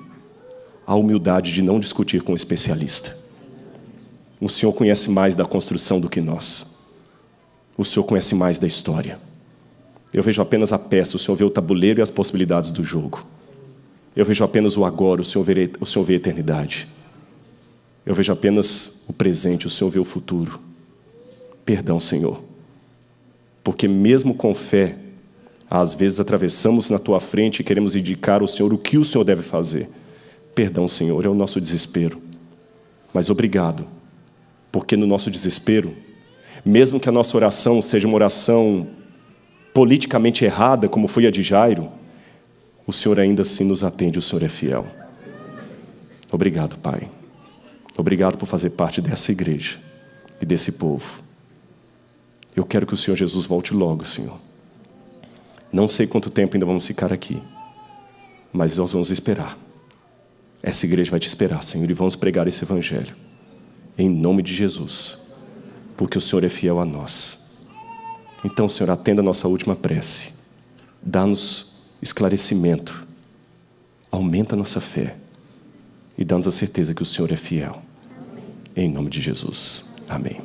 Speaker 1: a humildade de não discutir com um especialista. O Senhor conhece mais da construção do que nós. O Senhor conhece mais da história. Eu vejo apenas a peça, o Senhor vê o tabuleiro e as possibilidades do jogo. Eu vejo apenas o agora, o Senhor vê a eternidade. Eu vejo apenas o presente, o Senhor vê o futuro. Perdão, Senhor, porque mesmo com fé, às vezes atravessamos na Tua frente e queremos indicar ao Senhor o que o Senhor deve fazer. Perdão, Senhor, é o nosso desespero. Mas obrigado, porque no nosso desespero, mesmo que a nossa oração seja uma oração politicamente errada, como foi a de Jairo, o Senhor ainda assim nos atende, o Senhor é fiel. Obrigado, Pai. Obrigado por fazer parte dessa igreja e desse povo. Eu quero que o Senhor Jesus volte logo, Senhor. Não sei quanto tempo ainda vamos ficar aqui, mas nós vamos esperar. Essa igreja vai te esperar, Senhor, e vamos pregar esse evangelho. Em nome de Jesus, porque o Senhor é fiel a nós. Então, Senhor, atenda a nossa última prece. Dá-nos esclarecimento, aumenta a nossa fé e dá-nos a certeza que o Senhor é fiel. Em nome de Jesus. Amém.